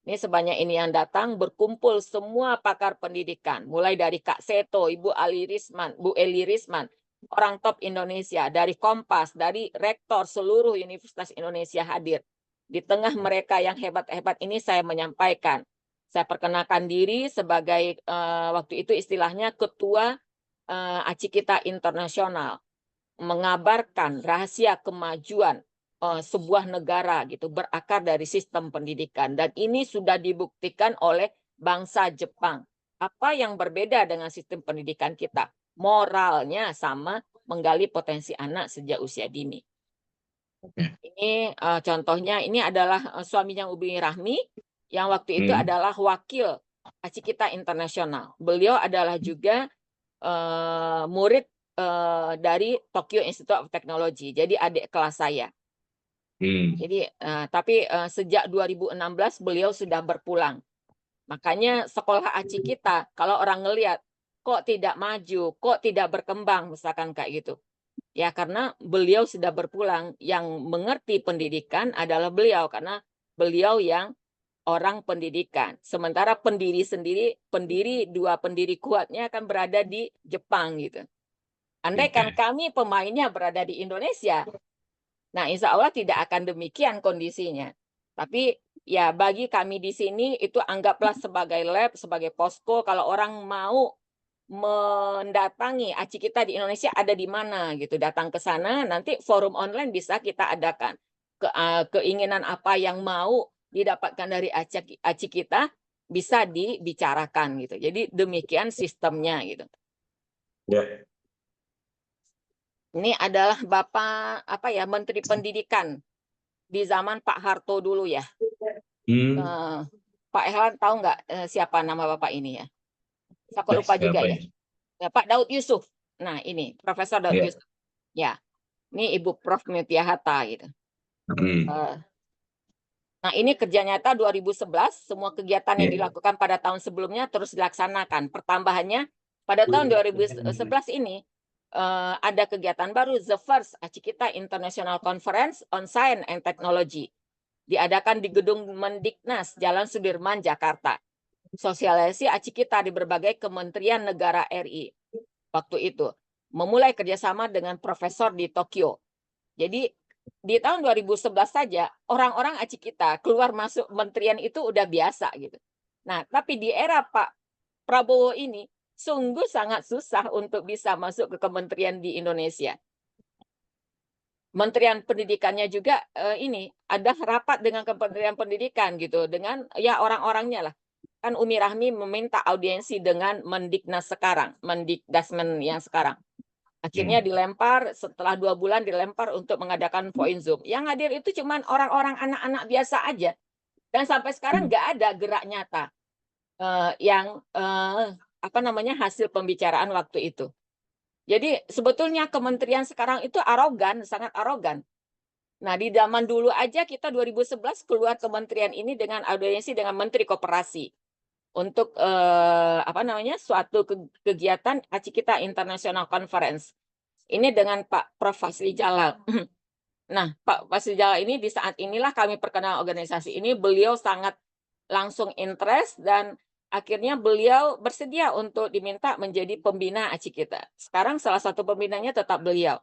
Ini sebanyak ini yang datang berkumpul semua pakar pendidikan, mulai dari Kak Seto, Ibu Ali Risman, Bu Eli Risman, orang top Indonesia, dari Kompas, dari rektor seluruh Universitas Indonesia hadir. Di tengah mereka yang hebat-hebat ini saya menyampaikan, saya perkenalkan diri sebagai waktu itu istilahnya Ketua Aci Kita Internasional, mengabarkan rahasia kemajuan sebuah negara gitu berakar dari sistem pendidikan, dan ini sudah dibuktikan oleh bangsa Jepang. Apa yang berbeda dengan sistem pendidikan kita? Moralnya sama, menggali potensi anak sejak usia dini. Ini contohnya, ini adalah suaminya Ubi Rahmi yang waktu itu adalah wakil Aci Kita Internasional. Beliau adalah juga murid dari Tokyo Institute of Technology. Jadi adik kelas saya. Jadi tapi sejak 2016 beliau sudah berpulang. Makanya sekolah Aci Kita kalau orang ngelihat kok tidak maju, kok tidak berkembang misalkan kayak gitu. Ya karena beliau sudah berpulang, yang mengerti pendidikan adalah beliau karena beliau yang orang pendidikan. Sementara dua pendiri kuatnya akan berada di Jepang gitu. Andaikan Oke. kami pemainnya berada di Indonesia, nah insya Allah tidak akan demikian kondisinya. Tapi ya bagi kami di sini itu anggaplah sebagai lab, sebagai posko kalau orang mau mendatangi aci kita di Indonesia ada di mana gitu, datang ke sana nanti forum online bisa kita adakan. Keinginan apa yang mau didapatkan dari aci kita bisa dibicarakan gitu. Jadi demikian sistemnya gitu. Ya. Ini adalah Bapak apa ya Menteri Pendidikan di zaman Pak Harto dulu ya. Hmm. Pak Ehlan tahu nggak siapa nama Bapak ini ya? Saya kok lupa juga Siapa ya. ini? Ya, Pak Daud Yusuf. Nah ini Profesor Daud Ya. Yusuf. Ya, ini Ibu Prof Mutia Hatta gitu. Hmm. Nah ini kerja nyata 2011, semua kegiatan yang Ya. dilakukan pada tahun sebelumnya terus dilaksanakan. Pertambahannya pada tahun 2011 ini ada kegiatan baru, The First Acikita International Conference on Science and Technology. Diadakan di Gedung Mendiknas, Jalan Sudirman, Jakarta. Sosialisasi Acikita di berbagai kementerian negara RI. Waktu itu memulai kerjasama dengan profesor di Tokyo. Jadi di tahun 2011 saja orang-orang aci kita keluar masuk menterian itu udah biasa gitu. Nah, tapi di era Pak Prabowo ini sungguh sangat susah untuk bisa masuk ke kementerian di Indonesia. Menterian Pendidikannya juga ini ada rapat dengan Kementerian Pendidikan gitu dengan ya orang-orangnya lah. Kan Umi Rahmi meminta audiensi dengan Mendiknas sekarang, Mendikdasmen yang sekarang. Akhirnya dilempar, setelah 2 bulan dilempar untuk mengadakan point Zoom. Yang hadir itu cuma orang-orang anak-anak biasa aja. Dan sampai sekarang nggak ada gerak nyata yang hasil pembicaraan waktu itu. Jadi sebetulnya kementerian sekarang itu arogan, sangat arogan. Nah di zaman dulu aja kita 2011 keluar kementerian ini dengan audiensi dengan Menteri Koperasi untuk suatu kegiatan Acikita International Conference. Ini dengan Pak Prof. Fasli Jalal. Nah, Pak Fasli Jalal ini di saat inilah kami perkenal organisasi ini, beliau sangat langsung interest dan akhirnya beliau bersedia untuk diminta menjadi pembina Acikita. Sekarang salah satu pembinanya tetap beliau.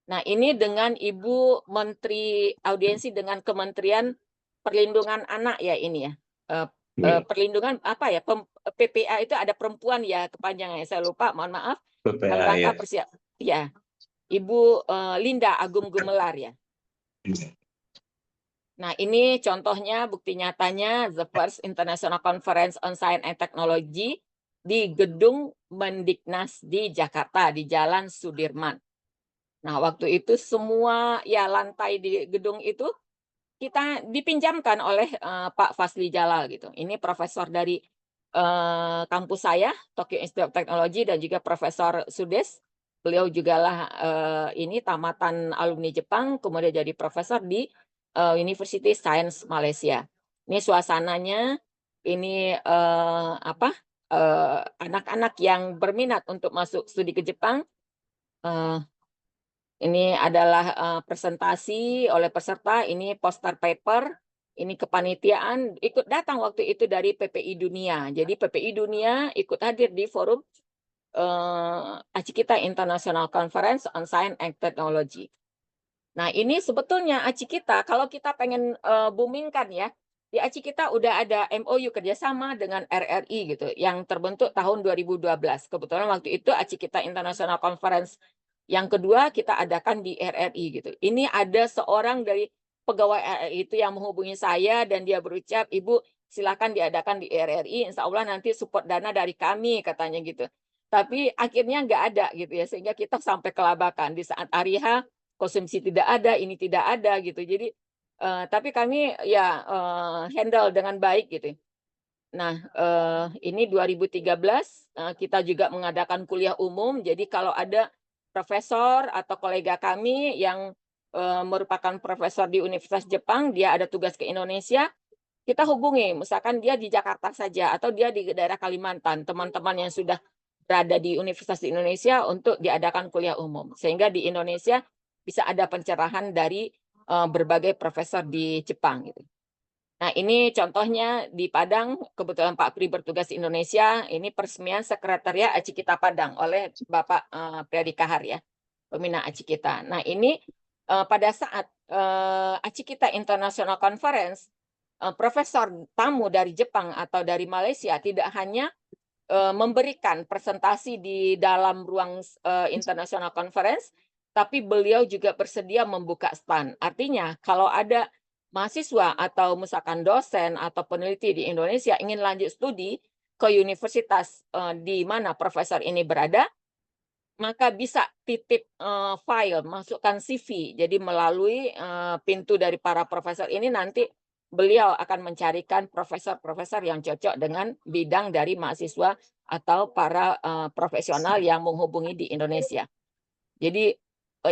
Nah, ini dengan Ibu Menteri audiensi dengan Kementerian Perlindungan Anak ya ini ya. Perlindungan apa ya? PPA itu ada perempuan ya kepanjangannya saya lupa, mohon maaf. Dalam PPA, rangka ya. ya. Ibu Linda Agung Gumelar ya. Nah, ini contohnya bukti nyatanya The First International Conference on Science and Technology di Gedung Mendiknas di Jakarta di Jalan Sudirman. Nah, waktu itu semua ya lantai di gedung itu kita dipinjamkan oleh Pak Fasli Jalal gitu. Ini profesor dari kampus saya, Tokyo Institute of Technology dan juga Profesor Sudes. Beliau juga lah ini tamatan alumni Jepang, kemudian jadi profesor di University Science Malaysia. Ini suasananya, ini anak-anak yang berminat untuk masuk studi ke Jepang. Ini adalah presentasi oleh peserta, ini poster paper, ini kepanitiaan, ikut datang waktu itu dari PPI Dunia. Jadi PPI Dunia ikut hadir di forum Acikita International Conference on Science and Technology. Nah ini sebetulnya Acikita, kalau kita pengen boomingkan ya, di Acikita udah ada MOU kerjasama dengan RRI gitu, yang terbentuk tahun 2012. Kebetulan waktu itu Acikita International Conference yang kedua kita adakan di RRI gitu. Ini ada seorang dari pegawai RRI itu yang menghubungi saya dan dia berucap, Ibu silakan diadakan di RRI, insya Allah nanti support dana dari kami katanya gitu. Tapi akhirnya nggak ada gitu ya, sehingga kita sampai kelabakan di saat hari H konsumsi tidak ada, ini tidak ada gitu. Jadi tapi kami ya handle dengan baik gitu. Nah, ini 2013 kita juga mengadakan kuliah umum. Jadi kalau ada profesor atau kolega kami yang merupakan profesor di Universitas Jepang, dia ada tugas ke Indonesia, kita hubungi. Misalkan dia di Jakarta saja atau dia di daerah Kalimantan, teman-teman yang sudah berada di Universitas di Indonesia untuk diadakan kuliah umum. Sehingga di Indonesia bisa ada pencerahan dari berbagai profesor di Jepang gitu. Nah, ini contohnya di Padang, kebetulan Pak Pri bertugas di Indonesia, ini peresmian Sekretariat Acikita Padang oleh Bapak Priyadi Kahar ya, pembina Acikita. Nah, ini pada saat Acikita International Conference, profesor tamu dari Jepang atau dari Malaysia tidak hanya memberikan presentasi di dalam ruang International Conference, tapi beliau juga bersedia membuka stand. Artinya, kalau ada mahasiswa atau misalkan dosen atau peneliti di Indonesia ingin lanjut studi ke universitas di mana profesor ini berada, maka bisa titip file, masukkan CV. Jadi melalui pintu dari para profesor ini nanti beliau akan mencarikan profesor-profesor yang cocok dengan bidang dari mahasiswa atau para profesional yang menghubungi di Indonesia. Jadi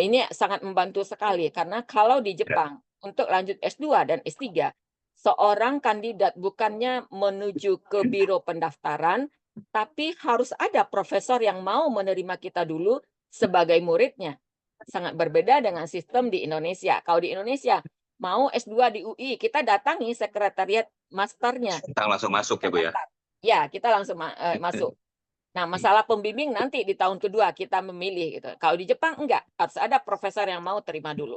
ini sangat membantu sekali karena kalau di Jepang untuk lanjut S2 dan S3, seorang kandidat bukannya menuju ke biro pendaftaran, tapi harus ada profesor yang mau menerima kita dulu sebagai muridnya. Sangat berbeda dengan sistem di Indonesia. Kalau di Indonesia mau S2 di UI, kita datangi sekretariat masternya. Kita langsung masuk ya Bu ya? Ya, kita langsung masuk. Nah, masalah pembimbing nanti di tahun kedua kita memilih gitu. Kalau di Jepang enggak, harus ada profesor yang mau terima dulu.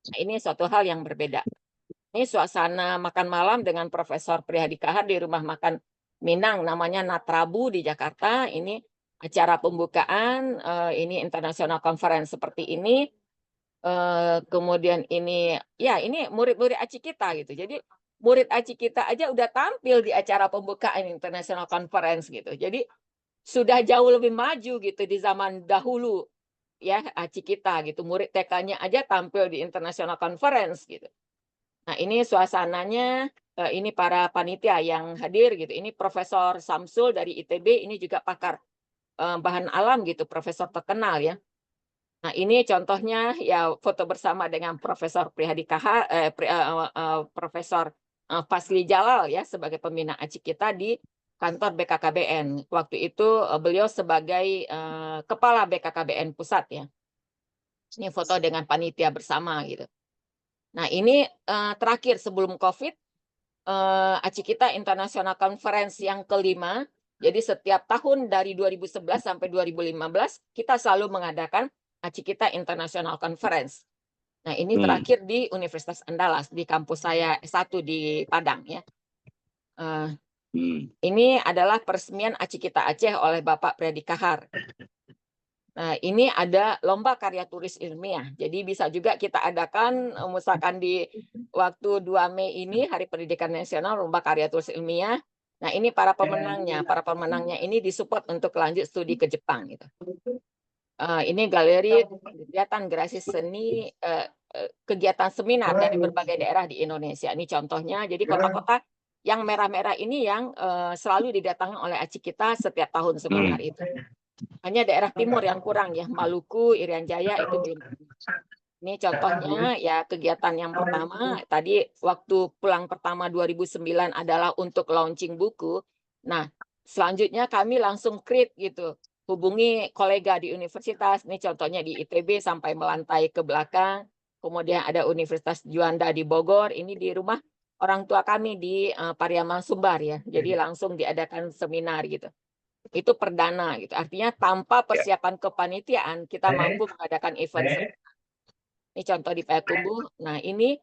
Nah, ini suatu hal yang berbeda. Ini suasana makan malam dengan Profesor Priyadi Kahar di rumah makan Minang, namanya Natrabu di Jakarta. Ini acara pembukaan, ini international conference seperti ini. Kemudian ini, ya ini murid-murid ACI kita gitu. Jadi murid ACI kita aja udah tampil di acara pembukaan international conference gitu. Jadi sudah jauh lebih maju gitu di zaman dahulu ya ACI kita gitu. Murid TK-nya aja tampil di international conference gitu. Nah, ini suasananya ini para panitia yang hadir gitu. Ini Profesor Samsul dari ITB, ini juga pakar bahan alam gitu, profesor terkenal ya. Nah, ini contohnya ya foto bersama dengan Profesor Prihadi Kahar, Profesor Fasli Jalal ya sebagai pembina ACI kita di kantor BKKBN. Waktu itu beliau sebagai kepala BKKBN pusat ya. Ini foto dengan panitia bersama gitu. Nah, ini terakhir sebelum COVID, ACI kita International Conference yang kelima. Jadi setiap tahun dari 2011 sampai 2015 kita selalu mengadakan ACI kita International Conference. Nah, ini terakhir di Universitas Andalas di kampus saya S1 di Padang ya. Ini adalah peresmian ACI kita Aceh oleh Bapak Priyadi Kahar. Nah, ini ada lomba karya tulis ilmiah. Jadi bisa juga kita adakan misalkan di waktu 2 Mei ini Hari Pendidikan Nasional lomba karya tulis ilmiah. Nah, ini para pemenangnya. Para pemenangnya ini disupport untuk lanjut studi ke Jepang gitu. Ini galeri kegiatan gerasi seni kegiatan seminar dari berbagai daerah di Indonesia. Ini contohnya. Jadi kota-kota yang merah-merah ini yang selalu didatangi oleh ACI kita setiap tahun seminar itu. Hanya daerah timur yang kurang ya, Maluku, Irian Jaya itu belum. Ini contohnya ya kegiatan yang pertama tadi waktu pulang pertama 2009 adalah untuk launching buku. Nah, selanjutnya kami langsung create gitu. Hubungi kolega di universitas, ini contohnya di ITB sampai melantai ke belakang. Kemudian ada Universitas Juanda di Bogor, ini di rumah orang tua kami di Pariaman Sumbar ya. Jadi langsung diadakan seminar gitu. Itu perdana gitu. Artinya tanpa persiapan kepanitiaan kita mampu mengadakan event. Ini contoh di Payakumbuh. Nah, ini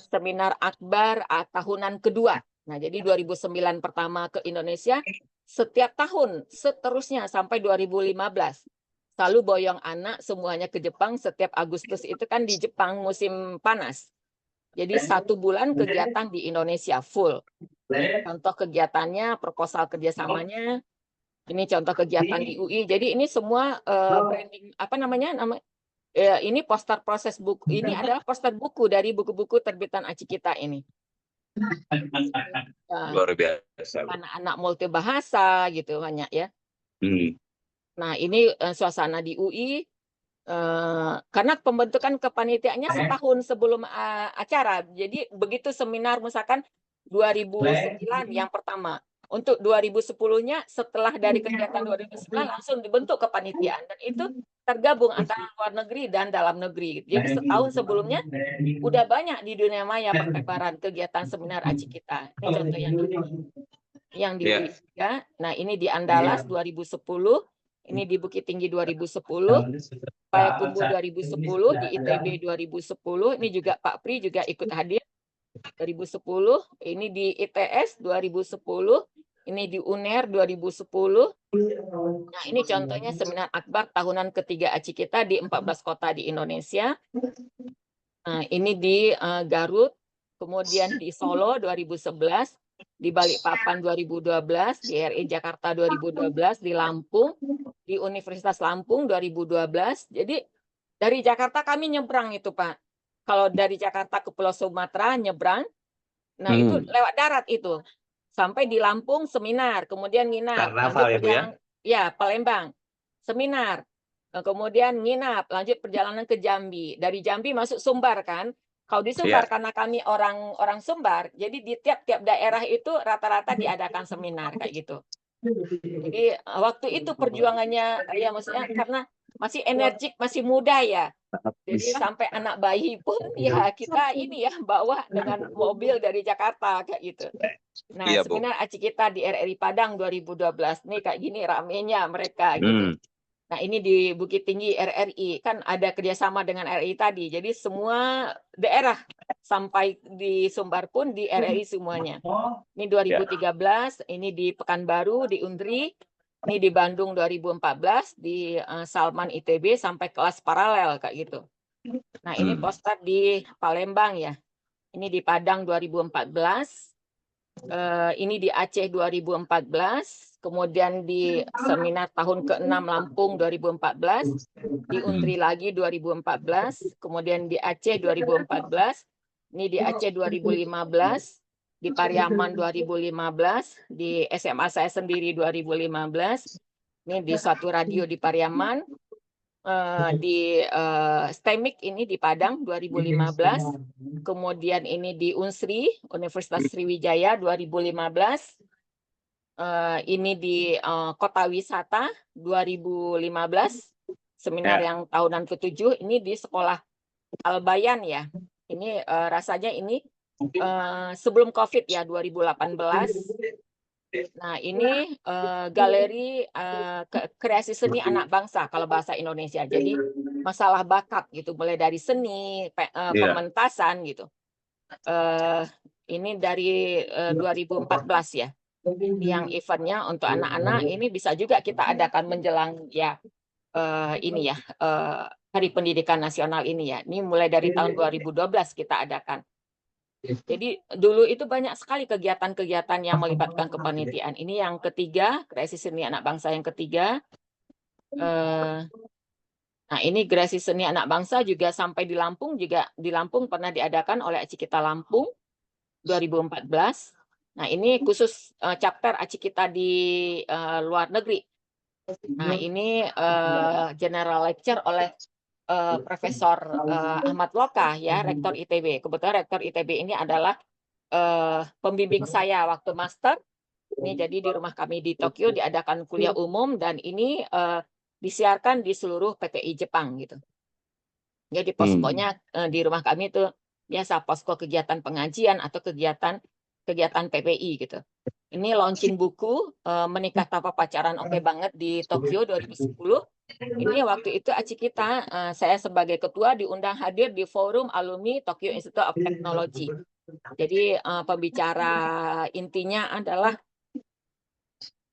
seminar akbar tahunan kedua. Nah, jadi 2009 pertama ke Indonesia, setiap tahun seterusnya sampai 2015. Selalu boyong anak semuanya ke Jepang. Setiap Agustus itu kan di Jepang musim panas. Jadi 1 bulan kegiatan di Indonesia full. Contoh kegiatannya, proposal kerjasamanya, ini contoh kegiatan di UI. Jadi ini semua branding apa namanya? Ini poster proses buku. Ini adalah poster buku dari buku-buku terbitan ACI kita ini. Luar biasa. Anak-anak multibahasa gitu banyak ya. Nah, ini suasana di UI. Karena pembentukan kepanitiaannya setahun sebelum acara. Jadi begitu seminar misalkan 2009 yang pertama. Untuk 2010-nya setelah dari kegiatan 2009 langsung dibentuk kepanitiaan dan itu tergabung antara luar negeri dan dalam negeri. Jadi setahun sebelumnya udah banyak di dunia maya pertebaran kegiatan seminar aci kita. Ini contoh yang di sini. Yang di Iya. UI juga. Nah, ini di Andalas 2010, ini di Bukit Tinggi 2010, Payakumbuh 2010, di ITB 2010, ini juga Pak Pri juga ikut hadir 2010, ini di ITS 2010, ini di UNER 2010. Nah, ini contohnya seminar akbar tahunan ketiga ACI kita di 14 kota di Indonesia. Nah, ini di Garut, kemudian di Solo 2011, di Balikpapan 2012, di RI Jakarta 2012, di Lampung, di Universitas Lampung 2012. Jadi dari Jakarta kami nyebrang itu, Pak. Kalau dari Jakarta ke Pulau Sumatera nyebrang, nah itu lewat darat itu. Sampai di Lampung seminar, kemudian nginap, lanjut Karnaval ya, Bu ya? perjalanan ya Palembang, seminar. Kemudian nginap, lanjut perjalanan ke Jambi. Dari Jambi masuk Sumbar kan. Kalau di Sumbar Iya. karena kami orang Sumbar, jadi di tiap-tiap daerah itu rata-rata diadakan seminar kayak gitu. Jadi waktu itu perjuangannya ya maksudnya karena masih energik, masih muda ya. Jadi sampai anak bayi pun ya kita ini ya bawa dengan mobil dari Jakarta kayak gitu. Nah, Iya, Bu. seminar aci kita di RRI Padang 2012 nih kayak gini ramenya mereka gitu. Nah, ini di Bukit Tinggi RRI kan ada kerjasama dengan RRI tadi. Jadi semua daerah sampai di Sumbar pun di RRI semuanya. Ini 2013, ini di Pekanbaru, di Undri, ini di Bandung 2014, di Salman ITB sampai kelas paralel kayak gitu. Nah, ini poster di Palembang ya. Ini di Padang 2014. Ini di Aceh 2014. Kemudian di seminar tahun ke-6 Lampung 2014. Di Untri lagi 2014. Kemudian di Aceh 2014. Ini di Aceh 2015. Di Pariaman 2015. Di SMA saya sendiri 2015. Ini di suatu radio di Pariaman. Di STEMIK ini di Padang 2015, kemudian ini di Unsri Universitas Sriwijaya 2015, ini di Kota Wisata 2015, seminar yang tahunan ke-7, ini di Sekolah Albayan ya. Ini rasanya ini sebelum COVID ya 2018. Nah, ini galeri kreasi seni anak bangsa kalau bahasa Indonesia. Jadi masalah bakat gitu, mulai dari seni, pementasan gitu. Ini dari 2014 ya. Yang eventnya untuk anak-anak ini bisa juga kita adakan menjelang ya ini ya Hari Pendidikan Nasional ini ya. Ini mulai dari tahun 2012 kita adakan. Jadi dulu itu banyak sekali kegiatan-kegiatan yang melibatkan kepanitiaan. Ini yang ketiga, kreasi seni anak bangsa yang ketiga. Nah, ini kreasi seni anak bangsa juga sampai di Lampung juga di Lampung pernah diadakan oleh Aci Kita Lampung 2014. Nah, ini khusus chapter Aci Kita di luar negeri. Nah, ini general lecture oleh Profesor Ahmad Lokah ya, Rektor ITB. Kebetulan Rektor ITB ini adalah pembimbing saya waktu master. Ini jadi di rumah kami di Tokyo diadakan kuliah umum dan ini disiarkan di seluruh PPI Jepang gitu. Jadi poskonya di rumah kami itu biasa posko kegiatan pengajian atau kegiatan PPI gitu. Ini launching buku Menikah Tanpa Pacaran Oke Banget di Tokyo 2010. Ini waktu itu Aci kita, saya sebagai ketua diundang hadir di forum alumni Tokyo Institute of Technology. Jadi pembicara intinya adalah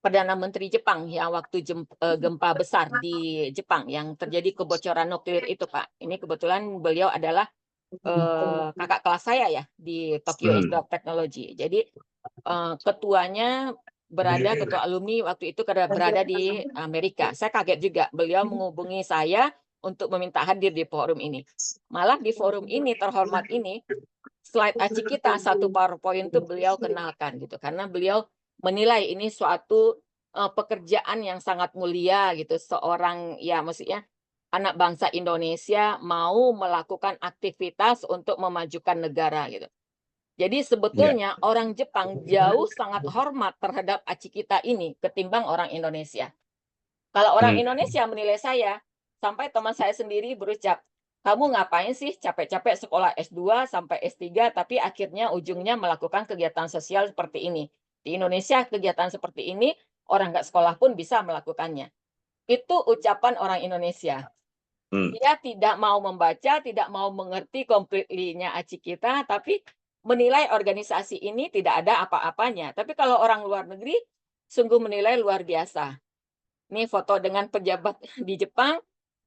Perdana Menteri Jepang yang waktu gempa besar di Jepang yang terjadi kebocoran nuklir itu, Pak. Ini kebetulan beliau adalah kakak kelas saya ya di Tokyo Institute of Technology. Jadi ketuanya ketua alumni waktu itu berada di Amerika. Saya kaget juga beliau menghubungi saya untuk meminta hadir di forum ini. Malah di forum ini terhormat ini slide aci kita satu PowerPoint itu beliau kenalkan gitu karena beliau menilai ini suatu pekerjaan yang sangat mulia gitu seorang ya maksudnya anak bangsa Indonesia mau melakukan aktivitas untuk memajukan negara gitu. Jadi sebetulnya orang Jepang jauh sangat hormat terhadap aci kita ini ketimbang orang Indonesia. Kalau orang Indonesia menilai saya, sampai teman saya sendiri berucap, kamu ngapain sih capek-capek sekolah S2 sampai S3, tapi akhirnya ujungnya melakukan kegiatan sosial seperti ini. Di Indonesia kegiatan seperti ini, orang nggak sekolah pun bisa melakukannya. Itu ucapan orang Indonesia. Dia tidak mau membaca, tidak mau mengerti completely-nya aci kita, tapi menilai organisasi ini tidak ada apa-apanya. Tapi kalau orang luar negeri, sungguh menilai luar biasa. Ini foto dengan pejabat di Jepang.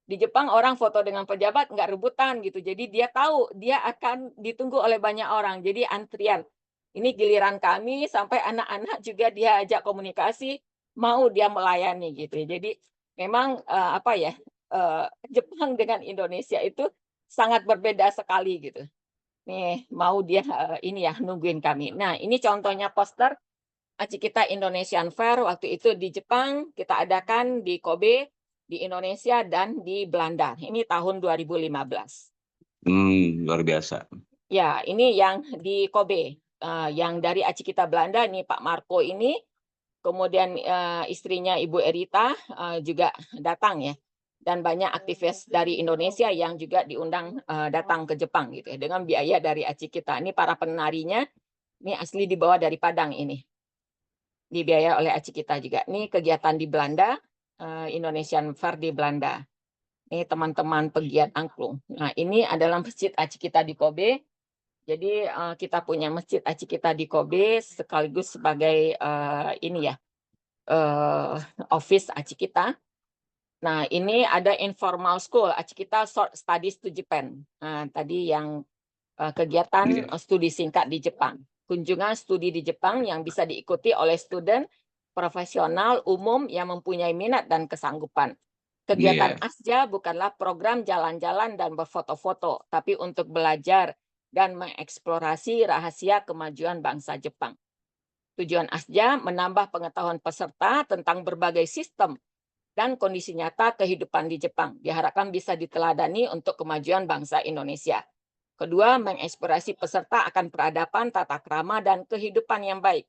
Di Jepang orang foto dengan pejabat nggak rebutan gitu. Jadi dia tahu dia akan ditunggu oleh banyak orang. Jadi antrian. Ini giliran kami sampai anak-anak juga dia ajak komunikasi, mau dia melayani gitu. Jadi memang apa ya, Jepang dengan Indonesia itu sangat berbeda sekali gitu. Nih mau dia ini ya nungguin kami. Nah ini contohnya poster aci kita Indonesian Fair waktu itu di Jepang kita adakan di Kobe, di Indonesia dan di Belanda. Ini tahun 2015. Luar biasa. Ya, ini yang di Kobe. Yang dari aci kita Belanda nih Pak Marco ini, kemudian istrinya Ibu Erita juga datang ya. Dan banyak aktivis dari Indonesia yang juga diundang datang ke Jepang gitu ya dengan biaya dari aci kita. Ini para penarinya, ini asli dibawa dari Padang ini. Dibiayai oleh aci kita juga. Ini kegiatan di Belanda, Indonesian Fair di Belanda. Ini teman-teman pegiat angklung. Nah, ini adalah masjid aci kita di Kobe. Jadi kita punya masjid aci kita di Kobe sekaligus sebagai ini ya office aci kita. Nah, ini ada informal school aci kita short studies to Japan. Nah, tadi yang kegiatan studi singkat di Jepang. Kunjungan studi di Jepang yang bisa diikuti oleh student profesional umum yang mempunyai minat dan kesanggupan. Kegiatan ASJA bukanlah program jalan-jalan dan berfoto-foto, tapi untuk belajar dan mengeksplorasi rahasia kemajuan bangsa Jepang. Tujuan ASJA menambah pengetahuan peserta tentang berbagai sistem dan kondisi nyata kehidupan di Jepang. Diharapkan bisa diteladani untuk kemajuan bangsa Indonesia. Kedua, menginspirasi peserta akan peradaban, tata krama, dan kehidupan yang baik.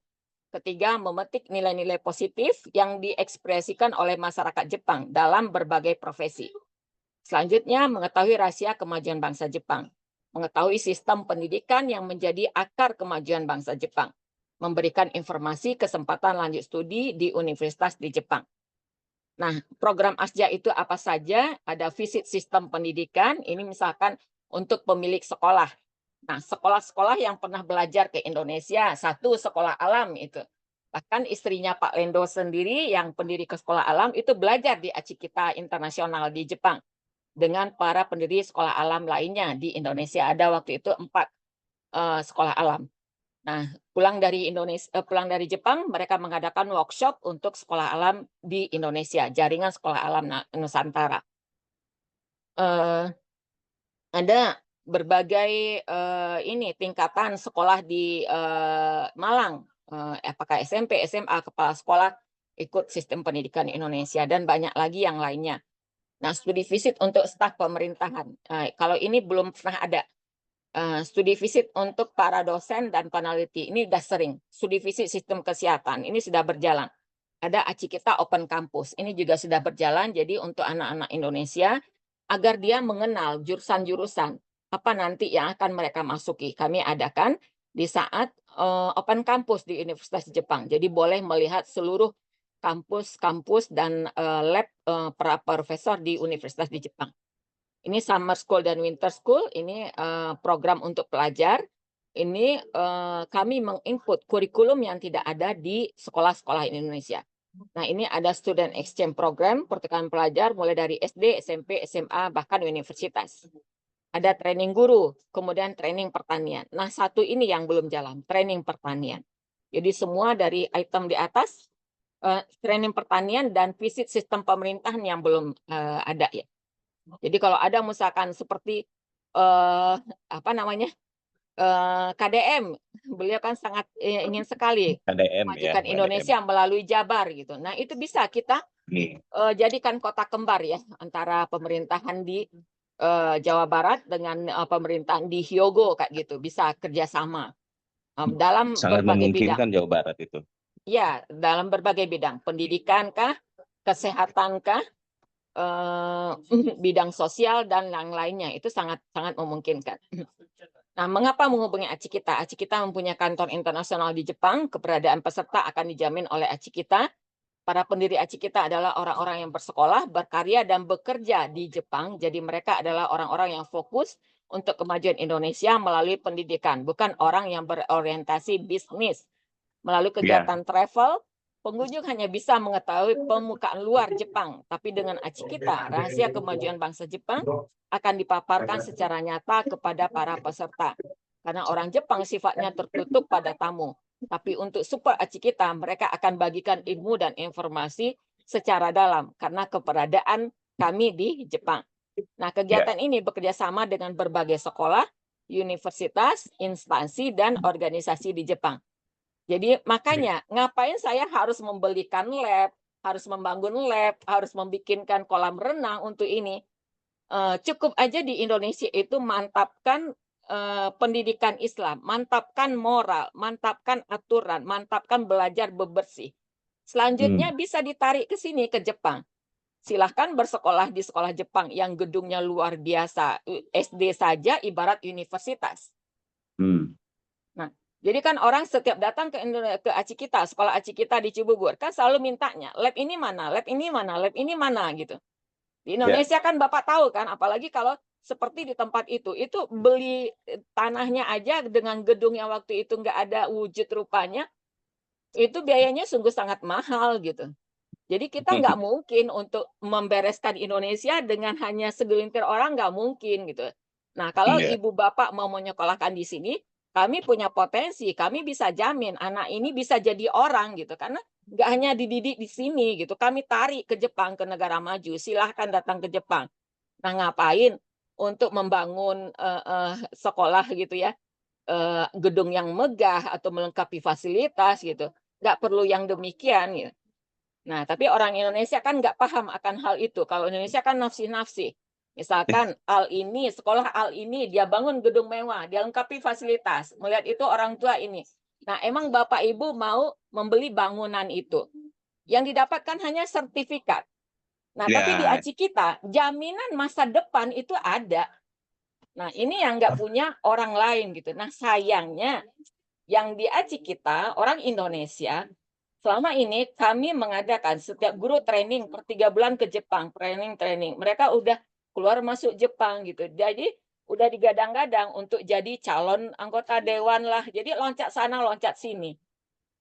Ketiga, memetik nilai-nilai positif yang diekspresikan oleh masyarakat Jepang dalam berbagai profesi. Selanjutnya, mengetahui rahasia kemajuan bangsa Jepang. Mengetahui sistem pendidikan yang menjadi akar kemajuan bangsa Jepang. Memberikan informasi kesempatan lanjut studi di universitas di Jepang. Nah, program ASJA itu apa saja? Ada visit sistem pendidikan, ini misalkan untuk pemilik sekolah. Nah, sekolah-sekolah yang pernah belajar ke Indonesia, satu sekolah alam itu. Bahkan istrinya Pak Lendo sendiri yang pendiri ke sekolah alam itu belajar di aci kita internasional di Jepang. Dengan para pendiri sekolah alam lainnya di Indonesia. Ada waktu itu 4 sekolah alam. Nah, pulang dari Jepang, mereka mengadakan workshop untuk sekolah alam di Indonesia, jaringan sekolah alam Nusantara. Ada berbagai ini tingkatan sekolah di Malang, apakah SMP, SMA, kepala sekolah ikut sistem pendidikan Indonesia dan banyak lagi yang lainnya. Nah, studi visit untuk staf pemerintahan. Kalau ini belum pernah ada. Studi visit untuk para dosen dan peneliti ini sudah sering. Studi visit sistem kesehatan ini sudah berjalan. Ada aci kita Open Campus ini juga sudah berjalan. Jadi untuk anak-anak Indonesia agar dia mengenal jurusan-jurusan apa nanti yang akan mereka masuki. Kami adakan di saat Open Campus di Universitas Jepang. Jadi boleh melihat seluruh kampus-kampus dan lab para profesor di Universitas di Jepang. Ini summer school dan winter school, ini program untuk pelajar. Ini kami menginput kurikulum yang tidak ada di sekolah-sekolah Indonesia. Nah, ini ada student exchange program, pertukaran pelajar mulai dari SD, SMP, SMA, bahkan universitas. Ada training guru, kemudian training pertanian. Nah, satu ini yang belum jalan, training pertanian. Jadi semua dari item di atas, training pertanian dan visit sistem pemerintahan yang belum ada ya. Jadi kalau ada misalkan seperti apa namanya KDM, beliau kan sangat ingin sekali KDM ya, memajukan KDM. Indonesia melalui Jabar gitu. Nah itu bisa kita jadikan kota kembar ya antara pemerintahan di Jawa Barat dengan pemerintahan di Hyogo kayak gitu, bisa kerjasama. dalam Sangat berbagai bidang. memungkinkan Jawa Barat itu. Ya, dalam berbagai bidang, pendidikan kah, kesehatan kah, bidang sosial dan yang lainnya, itu sangat sangat memungkinkan. Nah, mengapa menghubungi Achikita? Achikita mempunyai kantor internasional di Jepang, keberadaan peserta akan dijamin oleh Achikita. Para pendiri Achikita adalah orang-orang yang bersekolah, berkarya, dan bekerja di Jepang. Jadi mereka adalah orang-orang yang fokus untuk kemajuan Indonesia melalui pendidikan, bukan orang yang berorientasi bisnis. Melalui Ya, kegiatan travel, pengunjung hanya bisa mengetahui permukaan luar Jepang, tapi dengan Achikita, rahasia kemajuan bangsa Jepang akan dipaparkan secara nyata kepada para peserta. Karena orang Jepang sifatnya tertutup pada tamu. Tapi untuk super Achikita, mereka akan bagikan ilmu dan informasi secara dalam karena keberadaan kami di Jepang. Nah, kegiatan ini bekerja sama dengan berbagai sekolah, universitas, instansi, dan organisasi di Jepang. Jadi makanya ngapain saya harus membelikan lab, harus membangun lab, harus membikinkan kolam renang untuk ini. Cukup aja di Indonesia itu mantapkan pendidikan Islam, mantapkan moral, mantapkan aturan, mantapkan belajar bebersih. Selanjutnya bisa ditarik ke sini ke Jepang. Silahkan bersekolah di sekolah Jepang yang gedungnya luar biasa. SD saja ibarat universitas. Nah, jadi kan orang setiap datang ke Achikita, sekolah Achikita di Cibubur, kan selalu mintanya, lab ini mana, lab ini mana, lab ini mana, gitu. Di ya, Indonesia kan Bapak tahu kan, apalagi kalau seperti di tempat itu beli tanahnya aja dengan gedung yang waktu itu nggak ada wujud rupanya, itu biayanya sungguh sangat mahal gitu. Jadi kita nggak mungkin untuk membereskan Indonesia dengan hanya segelintir orang, nggak mungkin gitu. Nah, kalau ya, ibu bapak mau menyekolahkan di sini, kami punya potensi, kami bisa jamin anak ini bisa jadi orang gitu, karena nggak hanya dididik di sini gitu, kami tarik ke Jepang, ke negara maju, silahkan datang ke Jepang. Nah, ngapain? Untuk membangun sekolah gitu ya, gedung yang megah atau melengkapi fasilitas gitu. Nggak perlu yang demikian gitu. Nah, tapi orang Indonesia kan nggak paham akan hal itu. Kalau Indonesia kan nafsi-nafsi. Misalkan Al ini, sekolah Al ini, dia bangun gedung mewah, dia lengkapi fasilitas. Melihat itu orang tua ini. Nah, emang Bapak Ibu mau membeli bangunan itu. Yang didapatkan hanya sertifikat. Nah, tapi di ya. ACI kita, jaminan masa depan itu ada. Nah, ini yang nggak punya orang lain gitu. Nah, sayangnya yang di ACI kita, orang Indonesia, selama ini kami mengadakan setiap guru training per 3 bulan ke Jepang, training. Mereka udah keluar masuk Jepang gitu. Jadi udah digadang-gadang untuk jadi calon anggota dewan lah. Jadi loncat sana, loncat sini.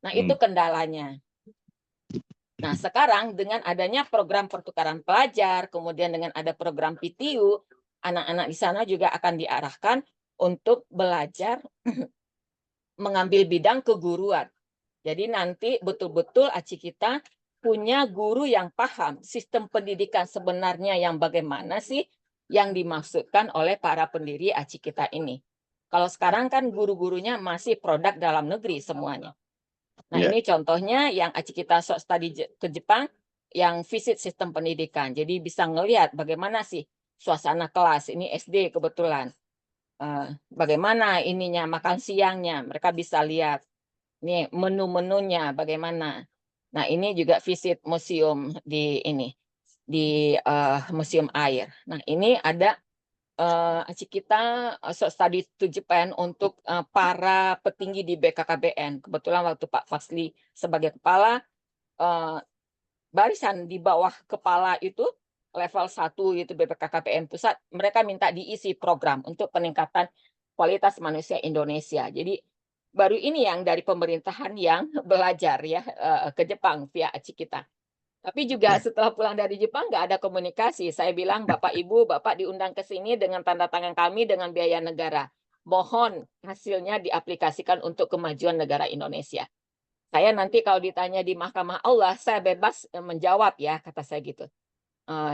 Nah, itu kendalanya. Nah, sekarang dengan adanya program pertukaran pelajar, kemudian dengan ada program PTU, anak-anak di sana juga akan diarahkan untuk belajar mengambil bidang keguruan. Jadi nanti betul-betul ACI kita punya guru yang paham sistem pendidikan sebenarnya yang bagaimana sih yang dimaksudkan oleh para pendiri ACI kita ini. Kalau sekarang kan guru-gurunya masih produk dalam negeri semuanya. Nah, Ya. ini contohnya yang ACI kita study ke Jepang, yang visit sistem pendidikan. Jadi bisa ngelihat bagaimana sih suasana kelas. Ini SD kebetulan. Bagaimana ininya, makan siangnya. Mereka bisa lihat. Ini menu-menunya bagaimana. Nah, ini juga visit museum di ini. Di Museum Air. Nah, ini ada kita study to Japan untuk para petinggi di BKKBN. Kebetulan waktu Pak Fasli sebagai kepala, barisan di bawah kepala itu level 1 itu BPKKBN pusat, mereka minta diisi program untuk peningkatan kualitas manusia Indonesia. Jadi baru ini yang dari pemerintahan yang belajar ya ke Jepang via ACI kita. Tapi juga setelah pulang dari Jepang nggak ada komunikasi. Saya bilang, Bapak Ibu, Bapak diundang ke sini dengan tanda tangan kami dengan biaya negara. Mohon hasilnya diaplikasikan untuk kemajuan negara Indonesia. Saya nanti kalau ditanya di Mahkamah Allah, saya bebas menjawab ya, kata saya gitu.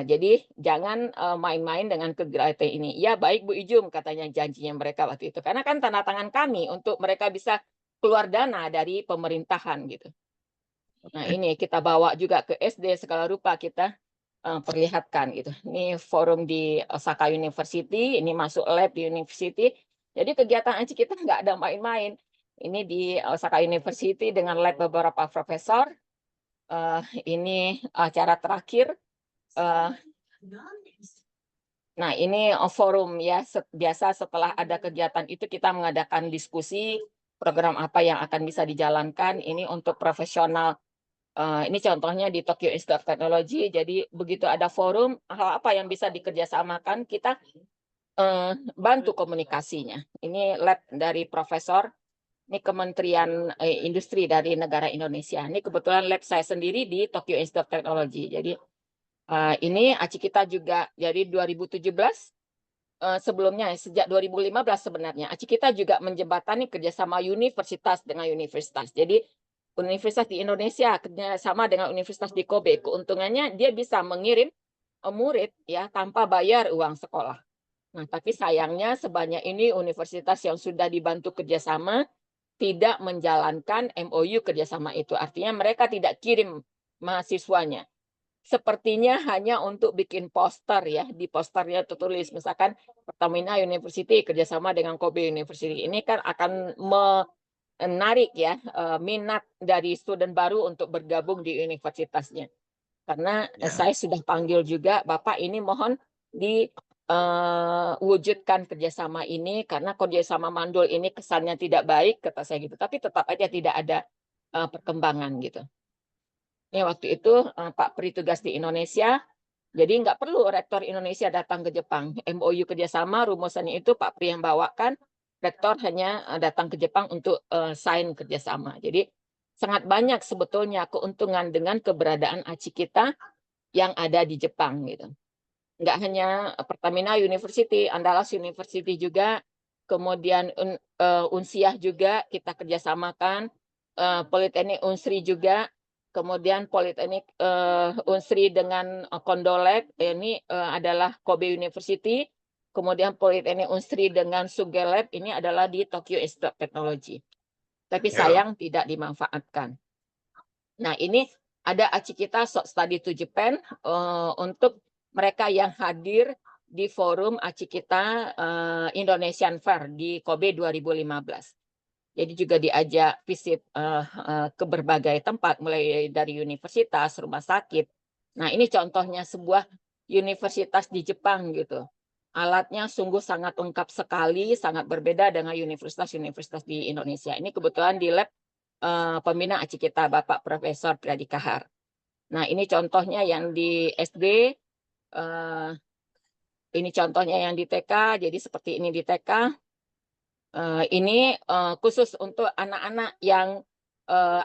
Jadi jangan main-main dengan kegiatan ini. Ya baik Bu Ijum, katanya janjinya mereka waktu itu. Karena kan tanda tangan kami untuk mereka bisa keluar dana dari pemerintahan gitu. Nah, ini kita bawa juga ke SD segala rupa kita perlihatkan gitu. Ini forum di Osaka University, ini masuk lab di university. Jadi kegiatan ACI kita nggak ada main-main. Ini di Osaka University dengan lab beberapa profesor. Ini acara terakhir. Nah, ini forum ya. Biasa setelah ada kegiatan itu kita mengadakan diskusi program apa yang akan bisa dijalankan. Ini untuk profesional. Ini contohnya di Tokyo Institute of Technology. Jadi begitu ada forum, hal apa yang bisa dikerjasamakan, kita bantu komunikasinya. Ini lab dari profesor. Ini Kementerian Industri dari negara Indonesia. Ini kebetulan lab saya sendiri di Tokyo Institute of Technology. Jadi ini ACI kita juga dari 2017. Sebelumnya sejak 2015 sebenarnya ACI kita juga menjembatani kerjasama universitas dengan universitas. Jadi universitas di Indonesia kerjasama dengan universitas di Kobe. Keuntungannya dia bisa mengirim murid ya tanpa bayar uang sekolah. Nah, tapi sayangnya sebanyak ini universitas yang sudah dibantu kerjasama tidak menjalankan MOU kerjasama itu. Artinya mereka tidak kirim mahasiswanya. Sepertinya hanya untuk bikin poster ya. Di posternya tertulis misalkan Pertamina University kerjasama dengan Kobe University. Ini kan akan menarik ya minat dari student baru untuk bergabung di universitasnya. Karena saya sudah panggil juga, Bapak ini mohon diwujudkan kerjasama ini, karena kerjasama mandul ini kesannya tidak baik, kata saya gitu. Tapi tetap aja tidak ada perkembangan gitu. Ini waktu itu Pak Pri tugas di Indonesia, jadi nggak perlu rektor Indonesia datang ke Jepang. MOU kerjasama, rumusannya itu Pak Pri yang bawakan, rektor hanya datang ke Jepang untuk sign kerjasama. Jadi sangat banyak sebetulnya keuntungan dengan keberadaan ACI kita yang ada di Jepang gitu. Nggak hanya Pertamina University, Andalas University juga, kemudian Unsiah juga kita kerjasamakan, Politeknik Unsri juga, kemudian Politeknik Unsri dengan Kondolek, ini adalah Kobe University, kemudian Politeknik Unsri dengan Sugelab, ini adalah di Tokyo Institute of Technology. Tapi sayang tidak dimanfaatkan. Nah, ini ada ACI kita Short Study to Japan untuk mereka yang hadir di forum ACI kita Indonesian Fair di Kobe 2015. Jadi juga diajak visit ke berbagai tempat, mulai dari universitas, rumah sakit. Nah, ini contohnya sebuah universitas di Jepang gitu. Alatnya sungguh sangat lengkap sekali, sangat berbeda dengan universitas-universitas di Indonesia. Ini kebetulan di lab pembina ACI kita, Bapak Profesor Priyadi Kahar. Nah, ini contohnya yang di SD, ini contohnya yang di TK, jadi seperti ini di TK. Ini khusus untuk anak-anak yang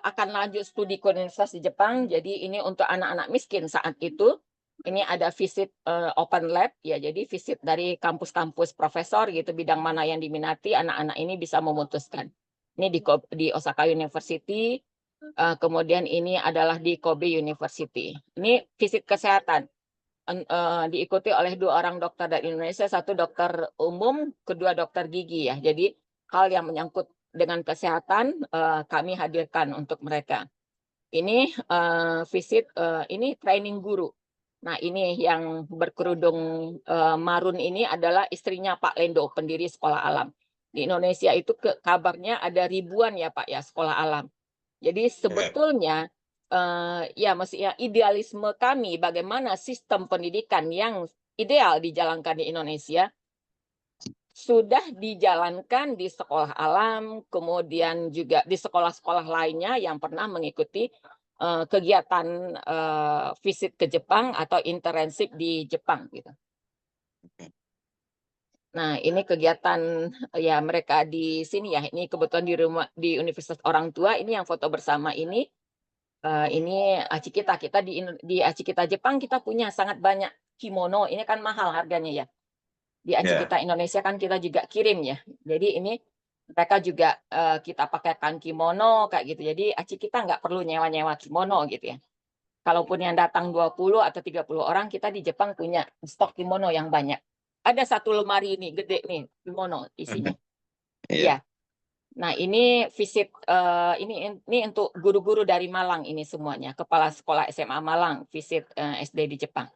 akan lanjut studi ke universitas di Jepang. Jadi ini untuk anak-anak miskin saat itu. Ini ada visit open lab ya, jadi visit dari kampus-kampus profesor gitu, bidang mana yang diminati, anak-anak ini bisa memutuskan. Ini di Osaka University, kemudian ini adalah di Kobe University. Ini visit kesehatan. Diikuti oleh 2 orang dokter dari Indonesia, 1 dokter umum, kedua dokter gigi ya. Jadi hal yang menyangkut dengan kesehatan kami hadirkan untuk mereka. Ini visit, ini training guru. Nah, ini yang berkerudung marun ini adalah istrinya Pak Lendo, pendiri Sekolah Alam. Di Indonesia itu kabarnya ada ribuan ya Pak ya sekolah alam. Jadi sebetulnya ya maksudnya idealisme kami bagaimana sistem pendidikan yang ideal dijalankan di Indonesia sudah dijalankan di sekolah alam, kemudian juga di sekolah-sekolah lainnya yang pernah mengikuti kegiatan visit ke Jepang atau internship di Jepang gitu. Nah, ini kegiatan ya mereka di sini ya. Ini kebetulan di Universitas Orang Tua, ini yang foto bersama ini. Ini ACI kita di ACI kita Jepang kita punya sangat banyak kimono. Ini kan mahal harganya ya. Di ACI kita Indonesia kan kita juga kirim ya. Jadi ini mereka juga kita pakaikan kimono kayak gitu. Jadi ACI kita nggak perlu nyewa-nyewa kimono gitu ya. Kalaupun yang datang 20 atau 30 orang, kita di Jepang punya stok kimono yang banyak. Ada 1 lemari ini gede nih kimono isinya. Iya. Nah, ini visit ini untuk guru-guru dari Malang ini semuanya, kepala sekolah SMA Malang visit SD di Jepang.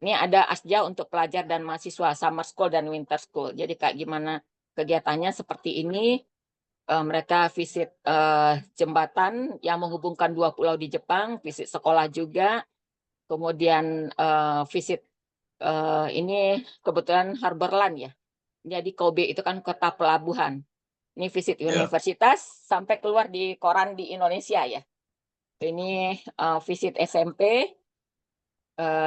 Ini ada asja untuk pelajar dan mahasiswa summer school dan winter school. Jadi kayak gimana kegiatannya seperti ini. Mereka visit jembatan yang menghubungkan 2 pulau di Jepang, visit sekolah juga, kemudian visit ini kebetulan Harborland ya. Jadi Kobe itu kan kota pelabuhan. Ini visit Ya. universitas sampai keluar di koran di Indonesia ya. Ini visit SMP.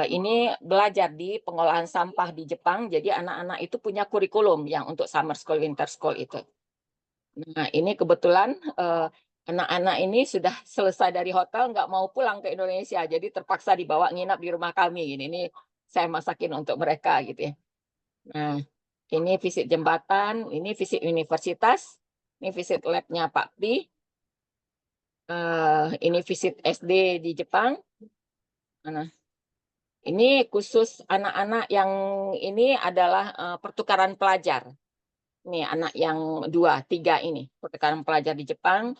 Ini belajar di pengolahan sampah di Jepang. Jadi anak-anak itu punya kurikulum yang untuk summer school, winter school itu. Nah, ini kebetulan anak-anak ini sudah selesai dari hotel, nggak mau pulang ke Indonesia, jadi terpaksa dibawa nginap di rumah kami. Ini saya masakin untuk mereka gitu ya. Nah, ini visit jembatan, ini visit universitas, ini visit labnya Pak Pri, ini visit SD di Jepang. Nah, ini khusus anak-anak yang ini adalah pertukaran pelajar. Ini anak yang 2, 3 ini pertukaran pelajar di Jepang.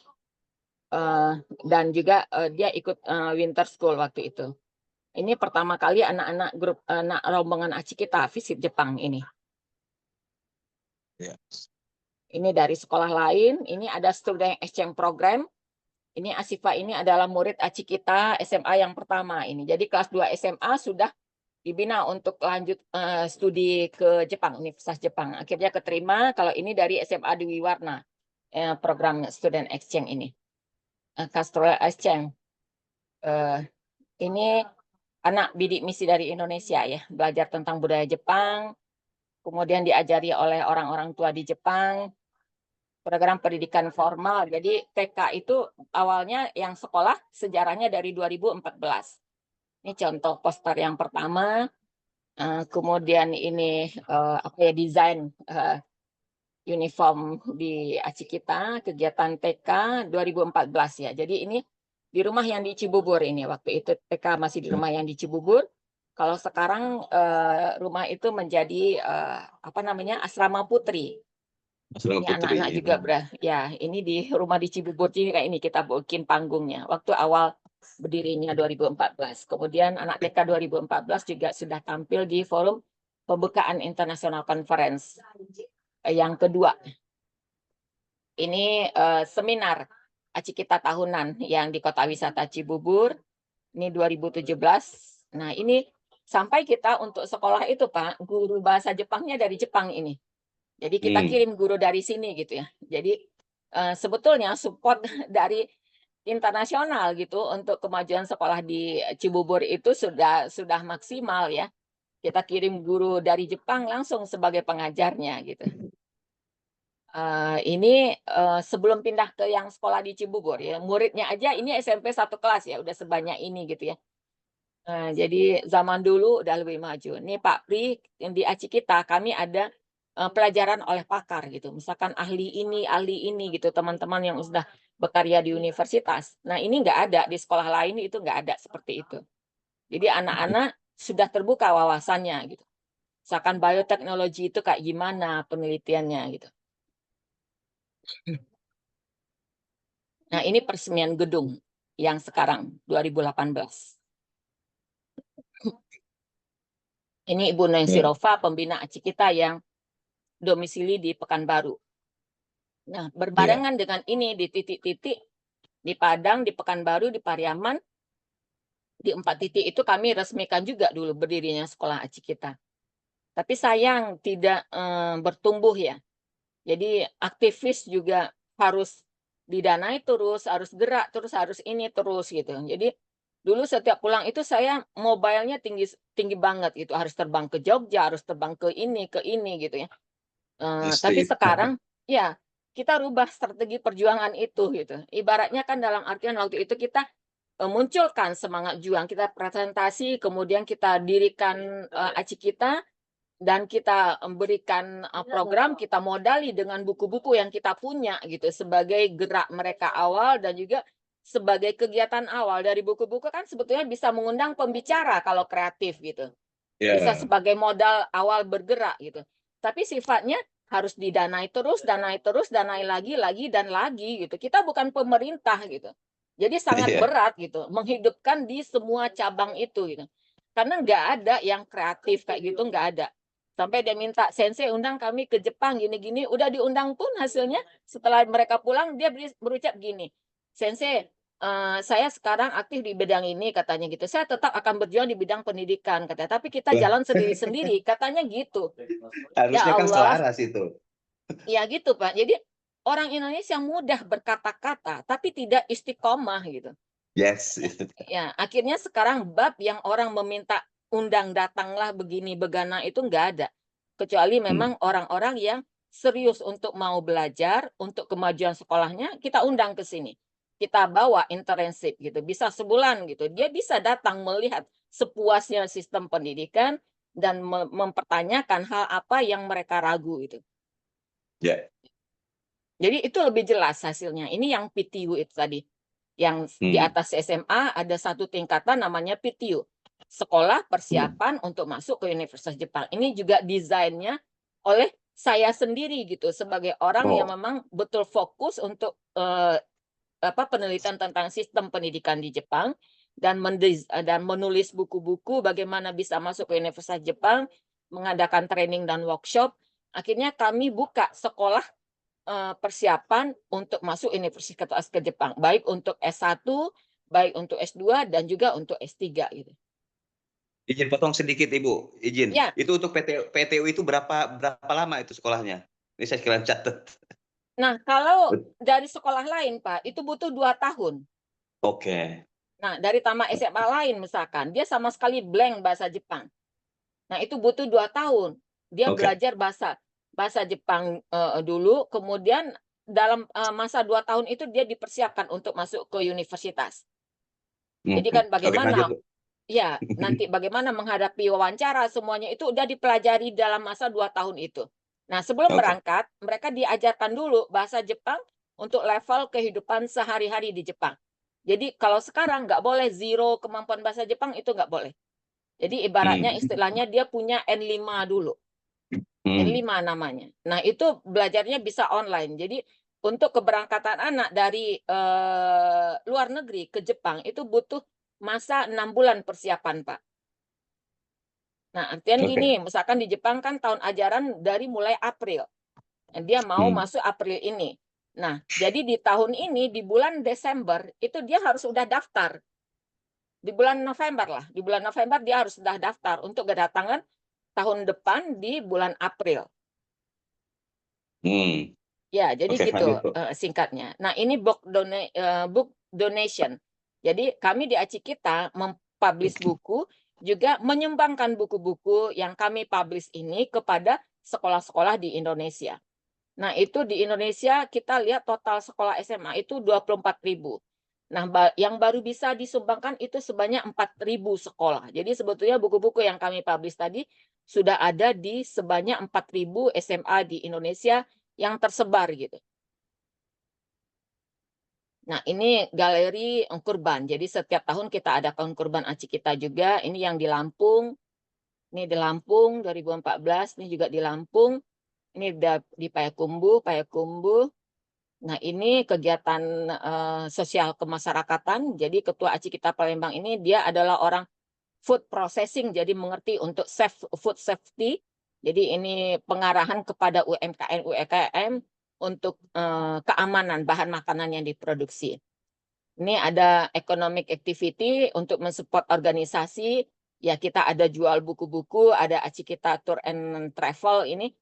Dan juga dia ikut winter school waktu itu. Ini pertama kali anak-anak grup anak rombongan ACI kita visit Jepang ini. Ya. Ini dari sekolah lain, ini ada student exchange program. Ini Asifa ini adalah murid ACI kita SMA yang pertama ini. Jadi kelas 2 SMA sudah dibina untuk lanjut studi ke Jepang, Universitas Jepang. Akhirnya keterima kalau ini dari SMA Dewi Warna, program student exchange ini. Cultural exchange. Ini anak bidik misi dari Indonesia ya, belajar tentang budaya Jepang, kemudian diajari oleh orang-orang tua di Jepang, program pendidikan formal. Jadi TK itu awalnya yang sekolah sejarahnya dari 2014. Ini contoh poster yang pertama, kemudian ini apa ya, desain uniform di ACI kita, kegiatan TK 2014 ya. Jadi ini di rumah yang di Cibubur ini, waktu itu TK masih di rumah yang di Cibubur. Kalau sekarang rumah itu menjadi apa namanya, asrama putri. Asrama Ini Putri. anak-anak juga ya, ini di rumah di Cibubur ini kayak ini kita bikin panggungnya. Waktu awal berdirinya 2014. Kemudian anak TK 2014 juga sudah tampil di forum pembukaan International Conference yang kedua. Ini seminar ACI kita tahunan yang di Kota Wisata Cibubur. Ini 2017. Nah, ini sampai kita untuk sekolah itu, Pak, guru bahasa Jepangnya dari Jepang ini. Jadi kita kirim guru dari sini gitu ya. Jadi sebetulnya support dari internasional gitu untuk kemajuan sekolah di Cibubur itu sudah maksimal ya. Kita kirim guru dari Jepang langsung sebagai pengajarnya gitu. Ini sebelum pindah ke yang sekolah di Cibubur ya, muridnya aja ini SMP 1 kelas ya, udah sebanyak ini gitu ya. Jadi zaman dulu udah lebih maju. Nih Pak Pri, yang di ACI kita, kami ada pelajaran oleh pakar gitu. Misalkan ahli ini gitu, teman-teman yang sudah berkarya di universitas. Nah ini nggak ada, di sekolah lain itu nggak ada seperti itu. Jadi anak-anak sudah terbuka wawasannya gitu. Misalkan bioteknologi itu kayak gimana penelitiannya gitu. Nah, ini peresmian gedung yang sekarang 2018. Ini Ibu Nancy Ya. Rova, pembina ACI kita yang domisili di Pekanbaru. Nah, berbarengan dengan ini di titik-titik di Padang, di Pekanbaru, di Pariaman, di 4 titik itu kami resmikan juga dulu berdirinya sekolah ACI kita. Tapi sayang tidak bertumbuh ya. Jadi aktivis juga harus didanai terus, harus gerak terus, harus ini terus gitu. Jadi dulu setiap pulang itu saya mobile-nya tinggi tinggi banget gitu, harus terbang ke Jogja, harus terbang ke ini gitu ya. Tapi Pasti. sekarang ya kita rubah strategi perjuangan itu gitu. Ibaratnya kan dalam artian waktu itu kita munculkan semangat juang, kita presentasi, kemudian kita dirikan ACI kita dan kita berikan program, kita modali dengan buku-buku yang kita punya gitu sebagai gerak mereka awal dan juga sebagai kegiatan awal. Dari buku-buku kan sebetulnya bisa mengundang pembicara kalau kreatif gitu. Bisa Ya. sebagai modal awal bergerak gitu. Tapi sifatnya harus didanai terus, danai lagi dan lagi gitu. Kita bukan pemerintah gitu. Jadi sangat Iya. berat gitu menghidupkan di semua cabang itu gitu. Karena nggak ada yang kreatif kayak gitu, nggak ada. Sampai dia minta, "Sensei undang kami ke Jepang gini-gini." Udah diundang pun hasilnya setelah mereka pulang dia berucap gini, "Sensei, saya sekarang aktif di bidang ini," katanya gitu. "Saya tetap akan berjuang di bidang pendidikan," katanya, "tapi kita Wah, jalan sendiri-sendiri," katanya gitu. Ya harusnya kan Allah, selaras itu. ya gitu, Pak. Jadi orang Indonesia mudah berkata-kata tapi tidak istiqomah gitu. Yes. Ya, akhirnya sekarang bab yang orang meminta undang datanglah begini begana itu nggak ada. Kecuali Hmm, memang orang-orang yang serius untuk mau belajar, untuk kemajuan sekolahnya, kita undang ke sini. Kita bawa internship gitu, bisa sebulan gitu. Dia bisa datang melihat sepuasnya sistem pendidikan dan mempertanyakan hal apa yang mereka ragu itu. ya. Jadi itu lebih jelas hasilnya. Ini yang PTU itu tadi. Yang di Hmm, atas SMA ada satu tingkatan namanya PTU. Sekolah hmm. Persiapan untuk masuk ke Universitas Jepang. Ini juga desainnya oleh saya sendiri gitu sebagai orang yang Oh, memang betul fokus untuk penelitian tentang sistem pendidikan di Jepang dan menulis buku-buku bagaimana bisa masuk ke Universitas Jepang, mengadakan training dan workshop. Akhirnya kami buka sekolah persiapan untuk masuk universitas ke Jepang, baik untuk S1, baik untuk S2, dan juga untuk S3 gitu. izin potong sedikit Ibu, izin. Ya, Itu untuk PTU itu berapa berapa lama itu sekolahnya? Ini saya sekalian catat. nah kalau dari sekolah lain Pak, itu butuh 2 tahun. Oke, Nah, dari tamat SMA lain misalkan, dia sama sekali blank bahasa Jepang. Nah, itu butuh 2 tahun. Dia oke. belajar bahasa bahasa Jepang dulu, kemudian dalam masa 2 tahun itu dia dipersiapkan untuk masuk ke universitas. Jadi Oke, kan oke lanjut bagaimana. Bu. Ya, nanti bagaimana menghadapi wawancara semuanya itu udah dipelajari dalam masa 2 tahun itu. Nah, sebelum Oke. berangkat, mereka diajarkan dulu bahasa Jepang untuk level kehidupan sehari-hari di Jepang. Jadi kalau sekarang nggak boleh zero kemampuan bahasa Jepang itu nggak boleh. Jadi ibaratnya Hmm, istilahnya dia punya N5 dulu, hmm, N5 namanya. Nah, itu belajarnya bisa online. Jadi untuk keberangkatan anak dari luar negeri ke Jepang itu butuh masa 6 bulan persiapan, Pak. Nah, artian oke. gini, misalkan di Jepang kan tahun ajaran dari mulai April. Nah, dia mau Hmm, masuk April ini. Nah, jadi di tahun ini, di bulan Desember, itu dia harus sudah daftar. Di bulan November lah. Di bulan November dia harus sudah daftar untuk kedatangan tahun depan di bulan April. hmm. Ya, jadi Oke, lanjut gitu Bu. singkatnya. Nah, ini book donation. Jadi kami di Aci kita mempublish buku, juga menyumbangkan buku-buku yang kami publish ini kepada sekolah-sekolah di Indonesia. Nah, itu di Indonesia kita lihat total sekolah SMA itu 24.000. Nah, yang baru bisa disumbangkan itu sebanyak 4.000 sekolah. Jadi sebetulnya buku-buku yang kami publish tadi sudah ada di sebanyak 4.000 SMA di Indonesia yang tersebar gitu. Nah, ini galeri kurban. Jadi setiap tahun kita ada tahun kurban Aci kita juga. Ini yang di Lampung. Ini di Lampung 2014. Ini juga di Lampung. Ini di Payakumbuh, Payakumbuh. Nah, ini kegiatan sosial kemasyarakatan. Jadi Ketua Aci kita Palembang ini dia adalah orang food processing, jadi mengerti untuk food safety. Jadi ini pengarahan kepada UMKM untuk keamanan bahan makanan yang diproduksi. Ini ada economic activity untuk mensupport organisasi. Ya, kita ada jual buku-buku, ada Aci kita tour and travel ini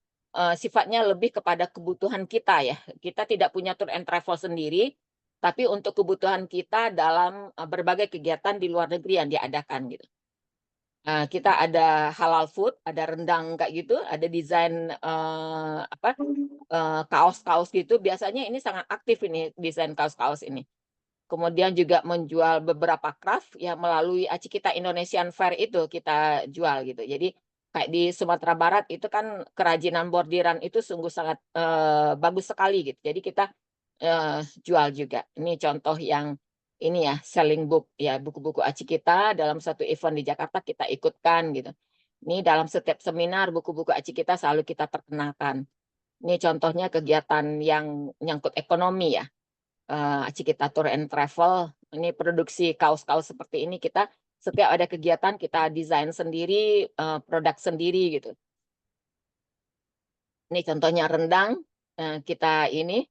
sifatnya lebih kepada kebutuhan kita ya. Kita tidak punya tour and travel sendiri, tapi untuk kebutuhan kita dalam berbagai kegiatan di luar negeri yang diadakan gitu. Kita ada halal food, ada rendang kayak gitu, ada desain kaos-kaos gitu. Biasanya ini sangat aktif ini desain kaos-kaos ini. Kemudian juga menjual beberapa craft ya melalui Aci kita Indonesian Fair itu kita jual gitu. Jadi kayak di Sumatera Barat itu kan kerajinan bordiran itu sungguh sangat bagus sekali gitu. Jadi kita jual juga. Ini contoh yang ini ya selling book ya buku-buku Aci kita dalam satu event di Jakarta kita ikutkan gitu. Ini dalam setiap seminar buku-buku Aci kita selalu kita perkenalkan. Ini contohnya kegiatan yang nyangkut ekonomi ya. Aci kita tour and travel, ini produksi kaos-kaos seperti ini kita setiap ada kegiatan kita desain sendiri, produk sendiri gitu. Ini contohnya rendang, kita ini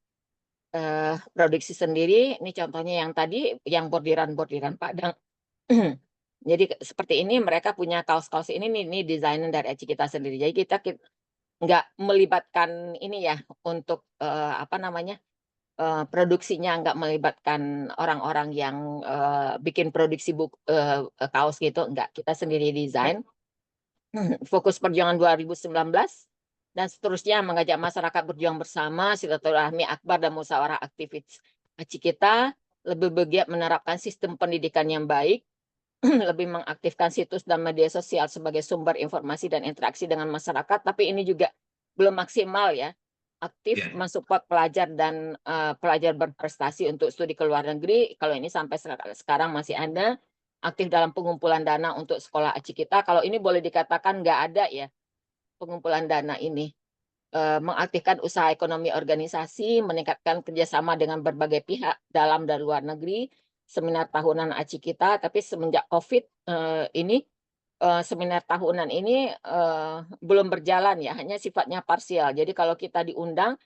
produksi sendiri. Ini contohnya yang tadi, yang bordiran-bordiran Padang. Jadi seperti ini mereka punya kaos-kaos ini desainer dari Aci kita sendiri. Jadi kita nggak melibatkan ini ya untuk apa namanya produksinya, nggak melibatkan orang-orang yang bikin produksi kaos gitu, nggak, kita sendiri desain. Fokus perjuangan 2019 dan seterusnya mengajak masyarakat berjuang bersama, silaturahmi akbar dan musyawarah aktivis Aci kita lebih bergiat menerapkan sistem pendidikan yang baik, lebih mengaktifkan situs dan media sosial sebagai sumber informasi dan interaksi dengan masyarakat, tapi ini juga belum maksimal ya. Aktif mensupport pelajar dan pelajar berprestasi untuk studi ke luar negeri. Kalau ini sampai sekarang masih ada. Aktif dalam pengumpulan dana untuk sekolah Aci kita. Kalau ini boleh dikatakan nggak ada ya pengumpulan dana ini. Mengaktifkan usaha ekonomi organisasi, meningkatkan kerjasama dengan berbagai pihak dalam dan luar negeri, seminar tahunan Aci kita. Tapi semenjak COVID ini seminar tahunan ini belum berjalan ya, hanya sifatnya parsial. Jadi kalau kita diundang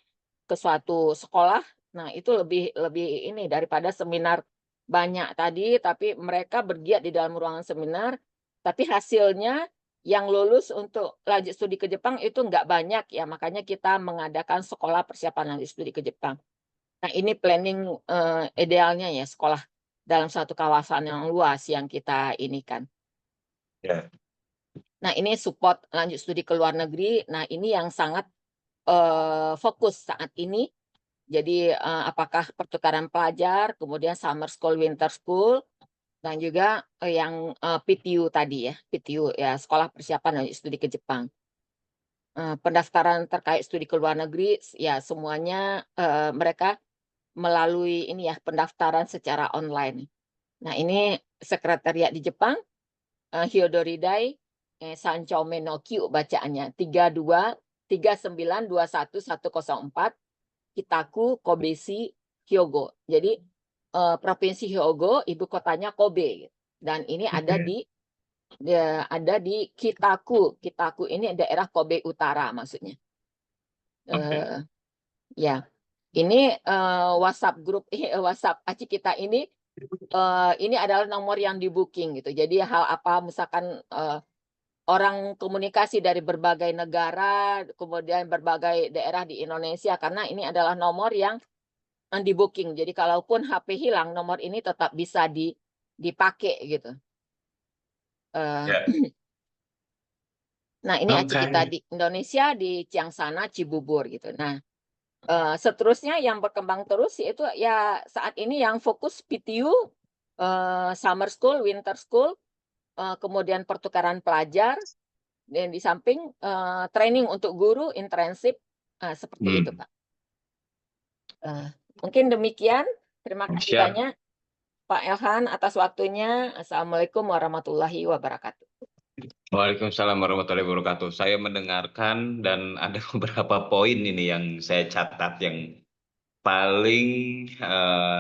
ke suatu sekolah, nah itu lebih lebih ini daripada seminar banyak tadi, tapi mereka bergiat di dalam ruangan seminar, tapi hasilnya yang lulus untuk lanjut studi ke Jepang itu nggak banyak ya, makanya kita mengadakan sekolah persiapan lanjut studi ke Jepang. Nah ini planning idealnya ya, sekolah dalam satu kawasan yang luas yang kita ini kan. Ya. Nah ini support lanjut studi ke luar negeri, nah ini yang sangat fokus saat ini. Jadi apakah pertukaran pelajar, kemudian summer school, winter school, dan juga yang PTU tadi ya, PTU ya, sekolah persiapan lanjut studi ke Jepang. Pendaftaran terkait studi ke luar negeri ya semuanya mereka melalui ini ya, pendaftaran secara online. Nah ini sekretariat di Jepang, Hyodoridai Sanchome no Kyu bacaannya 329211104 Kitaku Kobeshi Hyogo. Jadi provinsi Hyogo, ibu kotanya Kobe, dan ini ada di Kitaku. Kitaku ini daerah Kobe Utara maksudnya. Ya, ini WhatsApp grup WhatsApp Aci kita ini adalah nomor yang di booking gitu. Jadi hal apa misalkan orang komunikasi dari berbagai negara, kemudian berbagai daerah di Indonesia, karena ini adalah nomor yang di booking. Jadi kalaupun HP hilang, nomor ini tetap bisa dipakai gitu. Nah ini Aci kita di Indonesia di Ciangsana, Cibubur gitu. Nah seterusnya yang berkembang terus yaitu ya saat ini yang fokus PTU, summer school, winter school, kemudian pertukaran pelajar, dan di samping training untuk guru, internship, seperti itu Pak. Mungkin demikian. Terima kasih banyak Pak Elhan atas waktunya. Assalamualaikum warahmatullahi wabarakatuh. Waalaikumsalam warahmatullahi wabarakatuh. Saya mendengarkan dan ada beberapa poin ini yang saya catat yang paling